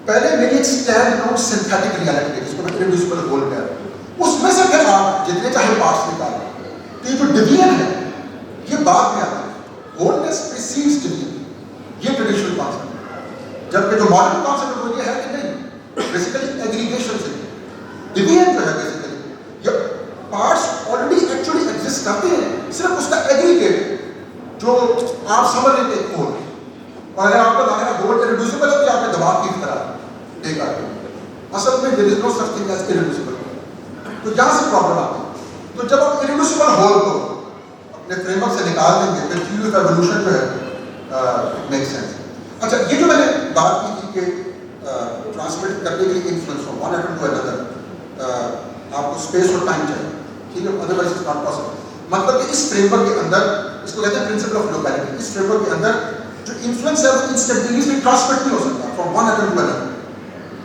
پہلے میری ایک اسٹینڈ الاؤن سنتھیٹک ریالٹی ہے جس کو میں irreducible ہول کہہ رہا ہوں, اس میں سے پھر آپ جتنے چاہے پارٹس نکالیں. تو یہ جو ڈویژن ہے یہ بعد میں آتا ہے. ہولنس پریسیڈز ڈویژن, یہ ٹریڈیشنل کانسیپٹ ہے. جبکہ جو ماڈرن کانسیپٹ وہ یہ ہے کہ نہیں, بیسیکلی ایگریگیشن سے ڈویژن جو ہے بیسیکلی یہ پارٹس آلریڈی ایکچولی ایگزسٹ کرتے ہیں, صرف اس کا ایگریگیٹ جو آپ سمجھ لیتے ہیں ہول. اور اگر آپ کو لگا ہے ہول irreducible ہے تو آپ نے دباؤ کی طرح دے گا. اصل میں there is no such thing as irreducible. تو یہاں سے پرابلم آتی ہے. تو جب آپ irreducible ہول کو اپنے فریم ورک سے نکال دیں گے پھر تھیوری آف ایوولوشن جو ہے میک سینس. اچھا, یہ جو میں نے بات کی تھی کہ ٹرانسمٹ کرنے کے لیے influence from one atom to another آپ کو اسپیس اور ٹائم چاہیے, ٹھیک ہے, ادروائز اٹس ناٹ پاسبل. مطلب کہ اس فریم ورک کے اندر, اس کو کہتے ہیں پرنسپل آف لوکیلٹی, اس فریم ورک کے اندر جو انفلوئنس ہے وہ انسٹنٹینیسلی ٹرانسمٹ نہیں ہو سکتا from one atom to another.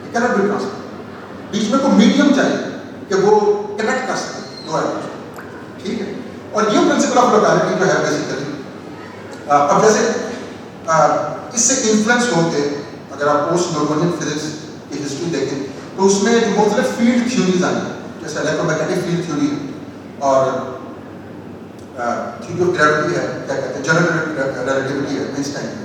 It can't be transmit. بیچ میں کوئی میڈیم چاہیے کہ وہ کنیکٹ کر سکے دو ایٹم. ٹھیک ہے, اور یہ پرنسپل آف لوکیلٹی جو ہے بیسیکلی اب جیسے اس سے انفلوئنس ہو کے اگر آپ پوسٹ نورمونین فزکس کی ہسٹری دیکھیں تو اس میں جو مختلف فیلڈ تھیوریز آئی جیسے الیکٹرو میگنیٹک فیلڈ تھیوری اور تھیوری آف گریوٹی ہے, کیا کہتے ہیں, جنرل ریلیٹیوٹی ہے آئنسٹائن کی,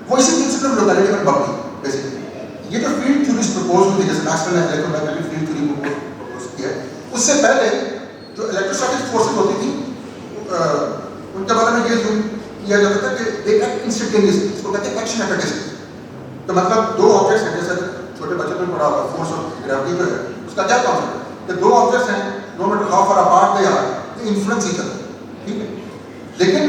وہ اسی پرنسپل آف لوکیلٹی میں مبنی ہے بیسیکلی. یہ جو فیلڈ تھیوریز پرپوز ہوئی تھی جیسے میکسویل نے electromagnetic field theory propose کیا ہے, اس سے پہلے جو الیکٹروسٹیٹک فورسز ہوتی تھی ان کے بارے میں یہ کیا جاتا تھا کہ دے ایکٹ انسٹنٹینیسلی, اس کو کہتے ہیں ایکشن ایٹ اے ڈسٹنس. تو مطلب دو آبجیکٹس ہیں, جیسے چھوٹے بچوں میں پڑھا ہوا فورس آف گریوٹی جو ہے اس کا کیا کانسیپٹ ہے کہ دو آبجیکٹس ہیں, no matter how far apart they are, they influence each other. ٹھیک ہے, لیکن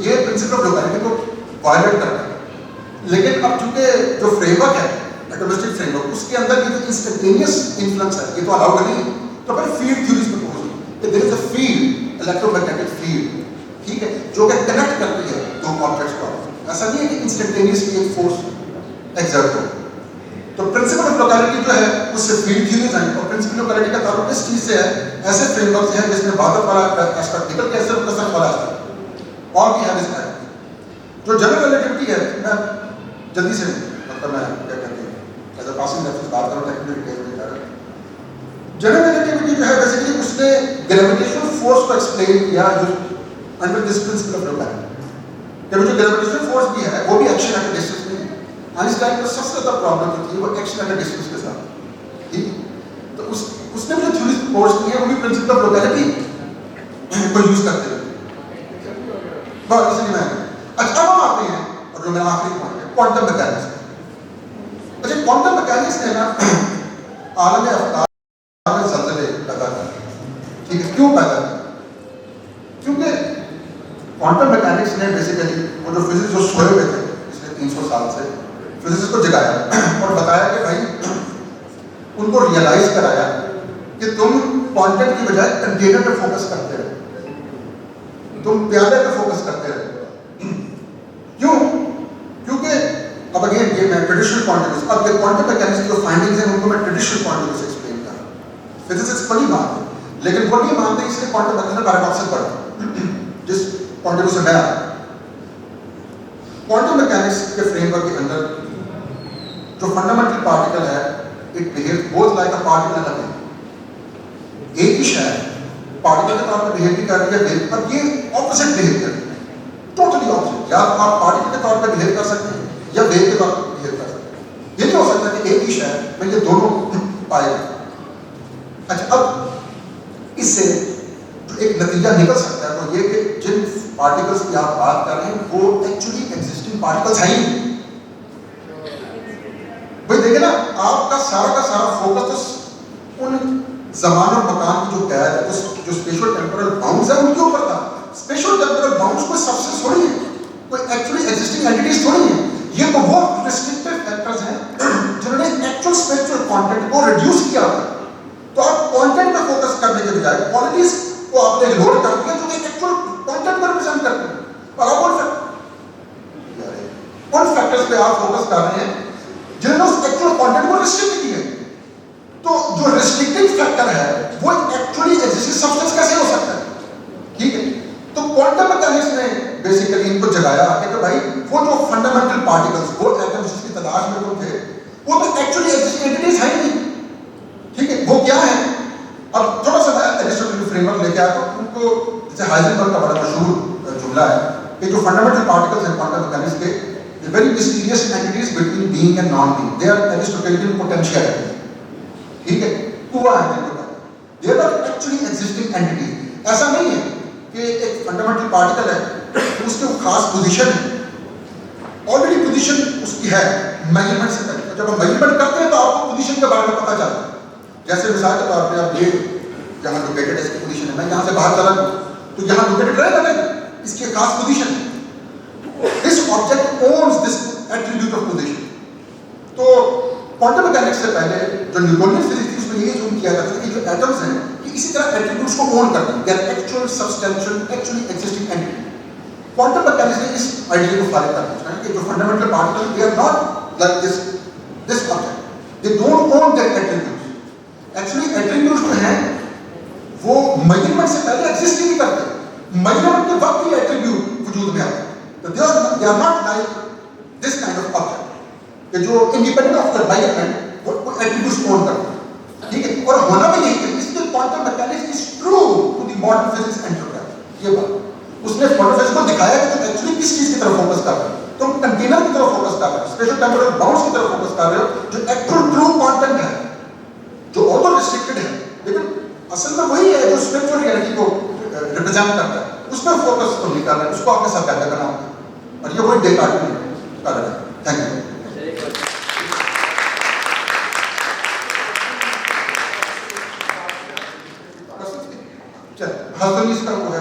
یہ پرنسپل آف لوکیلٹی کو وائلیٹ کرتا ہے. لیکن اب چونکہ جو فریم ورک ہے ایٹمسٹک فریم ورک اس کے اندر یہ جو انسٹنٹینیس انفلوئنس ہے یہ تو الاؤڈ نہیں ہے. تو پھر فیلڈ تھیوریز پرپوز ہوئی کہ there is a field, electromagnetic field, ٹھیک ہے, جو کہ کنیکٹ کرتی ہے دو آبجیکٹس کو. ایسا نہیں ہے کہ انسٹنٹینیسلی ایک فورس ایگزرٹ ہو. تو پرنسپل آف لوکیلٹی جو ہے اس سے فیلڈ تھیوریز ہیں, اور پرنسپل آف لوکیلٹی کا تعلق اس چیز سے ہے, ایسے فریم ورک سے ہے جس میں وحدت والا ایسپیکٹ نکل کے صرف کثرت والا ایسپیکٹ اور بھی ہے اس میں. جو جنرل ریلیٹیوٹی ہے, میں جلدی سے مطلب میں کیا کہتے ہیں ایز اے پاسنگ ریفرنس بات کروں, ٹیکنیکل ڈیٹیل میں جا رہا ہوں. جنرل ریلیٹیوٹی جو ہے بیسیکلی اس نے گریویٹیشنل فورس کو ایکسپلین کیا جو under this principle of locality. کہ جو گریویٹیشنل فورس بھی ہے وہ بھی ایکشن ایٹ اے ڈسٹینس نہیں ہے. آئنسٹائن کو سب سے زیادہ پرابلم جو تھی وہ ایکشن ایٹ اے ڈسٹینس کے ساتھ, ٹھیک. تو اس نے جو تھیوری پروپوز کی ہے وہ بھی پرنسپل آف لوکیلٹی کو یوز کرتے ہیں. بہت اس لیے میں اچھا اب ہم آتے ہیں اور جو میرا آخری پوائنٹ ہے کوانٹم میکینکس. اچھا کوانٹم میکینکس نے نا عالم افکار میں زلزلے پیدا کر, ٹھیک ہے. کیوں پیدا کر؟ کیونکہ کوانٹم میکینکس نے بیسیکلی وہ جو فزکس جو سوئے ہوئے تھے پچھلے 300 سال سے فزکس کو جگایا اور بتایا کہ بھائی ان کو ریئلائز کرایا کہ تم کوانٹم کی بجائے کنٹینر پہ فوکس کرتے رہے, تم پیالے پہ فوکس کرتے رہے. کیوں؟ کیونکہ اب اگین یہ میں ٹریڈیشنل کوانٹم, اب یہ کوانٹم میکینکس کی جو فائنڈنگز ہیں ان کو میں ٹریڈیشنل کوانٹم سے ایکسپلین کر رہا ہوں. فزکس کو نہیں مانتے, لیکن وہ نہیں مانتے اس لیے کوانٹم میکینکس پیراڈاکسل پڑھا جس پوائنٹ سے میں آیا. کوانٹم میکینکس کے فریم ورک کے اندر جو فنڈامنٹل پارٹیکل ہے it behaves both like a particle and a wave. ایک ہی شے پارٹیکل کے طور پر بہیو بھی کر رہی ہے ویو, اب یہ اپوزٹ بہیو کر رہی ہے, ٹوٹلی اپوزٹ. یا آپ پارٹیکل کے طور پر بہیو کر سکتے ہیں یا ویو کے طور پر بہیو کر سکتے ہیں. یہ نہیں ہو سکتا کہ ایک ہی شے میں یہ دونوں پائے گا. اچھا اب اس سے جو ایک نتیجہ نکل سکتا ہے وہ یہ کہ جن پارٹیکلز کی آپ بات کر رہے ہیں وہ ایکچولی ایگزسٹنگ پارٹیکلز ہیں ہی. بھائی دیکھیں نا, آپ کا سارا فوکس تو ان زمان اور مکان کی جو قید ہے, جو اسپیشل ٹیمپورل باؤنڈز ہیں ان کے اوپر تھا. اسپیشل ٹیمپورل باؤنڈز کوئی سبسٹنس تھوڑی ہے, کوئی ایکچولی ایگزسٹنگ اینٹیٹیز تھوڑی ہیں. یہ تو وہ ریسٹرکٹیو فیکٹرز ہیں جنہوں نے ایکچوئل اسپیکچرل کانٹینٹ کو ریڈیوس کیا تھا. تو آپ کانٹینٹ پہ فوکس کرنے کے بجائے کوالٹیز کو آپ نے اگنور کر دیا جو کہ ایکچوئل کانٹینٹ کو ریپرزینٹ کرتے ہیں. اور آپ ان فیکٹرز پہ آپ فوکس کر رہے ہیں جنہوں نے اس ایکچوئل کانٹینٹ کو ریسٹرکٹ کیا. تو جو ریسٹرکٹنگ فیکٹر ہے وہ ایکچولی ایگزسٹنگ سبسٹنس کیسے ہو سکتا ہے, ٹھیک ہے. تو کوانٹم میکینکس نے بیسیکلی ان کو جگایا کہ بھائی وہ جو فنڈامنٹل پارٹیکلز وہ ایٹمز جس کی تلاش میں تم تھے وہ تو ایکچولی ایگزسٹنگ اینٹیٹیز ہیں نہیں, ٹھیک ہے. وہ کیا ہیں؟ اب تھوڑا سا میں ایریسٹوٹل فریم ورک لے کے آتا ہوں. ان کو جیسے ہائزنبرگ کا بڑا مشہور جملہ ہے کہ جو فنڈامنٹل پارٹیکلز ہیں کوانٹم میکینکس کے, the very mysterious entities between being and non-being, they are Aristotelian potentialities, ٹھیک ہے. کنواں ہے جن کا, they are actually existing entities. ایسا نہیں ہے کہ ایک فنڈامنٹل پارٹیکل ہے اس کی خاص پوزیشن ہے, آلریڈی پوزیشن اس کی ہے میجرمنٹ سے پہلے. جب ہم میجرمنٹ کرتے ہیں تو آپ کو پوزیشن کے بارے میں پتہ چلتا ہے. جیسے مثال کے طور پہ آپ یہ جہاں لوکیٹڈ ہے اس کی پوزیشن ہے, میں یہاں سے باہر چلا جاؤں تو یہاں لوکیٹڈ رہے گا نہیں, اس کی خاص پوزیشن ہے. This object owns this attribute of position. تو کوانٹم میکینکس سے پہلے جو نیوٹونین فزکس تھی اس میں یہ زوم کیا جاتا تھا کہ جو ایٹمز ہیں کہ اسی طرح ایٹریبیوٹس کو اون کرتے ہیں, they are actual substantial actually existing entity. Quantum mechanics نے اس آئیڈیا کو خارج کر دیا کہ جو fundamental particle they are not like this object, they don't own their attributes. Actually attributes جو ہیں وہ میجرمنٹ سے پہلے ایگزسٹ ہی نہیں کرتے, میجرمنٹ کے وقت ہی ایٹریبیوٹ وجود میں آتے ہیں. They are not like this kind of object کہ جو independent of the measurement وہ attributes own کرتے ہیں, ٹھیک ہے. اور ہونا بھی نہیں ہے, اس لیے quantum mechanics is true to the modern physics enterprise. یہ بات اس نے quantum physics کو دکھایا کہ تم ایکچولی کس چیز کی طرف فوکس کر رہے ہو, تم کنٹینر کی طرف فوکس کر رہے ہو, اسپیشل ٹیمپورل باؤنڈز کی طرف فوکس کر رہے ہو جو ایکچوئل ٹرو کانٹینٹ ہے جو آٹو ریسٹرکٹڈ ہے, لیکن اصل میں وہی ہے جو اسپیکچرل ریئلٹی کو ریپرزینٹ کرتا ہے. اس پہ فوکس تو نہیں کر رہے, اس کو آپ کے ساتھ کیا کرنا ہوگا, اور یہ وہی ڈیٹا کر رہے ہیں. Thank you. چل ہر کا وہ ہے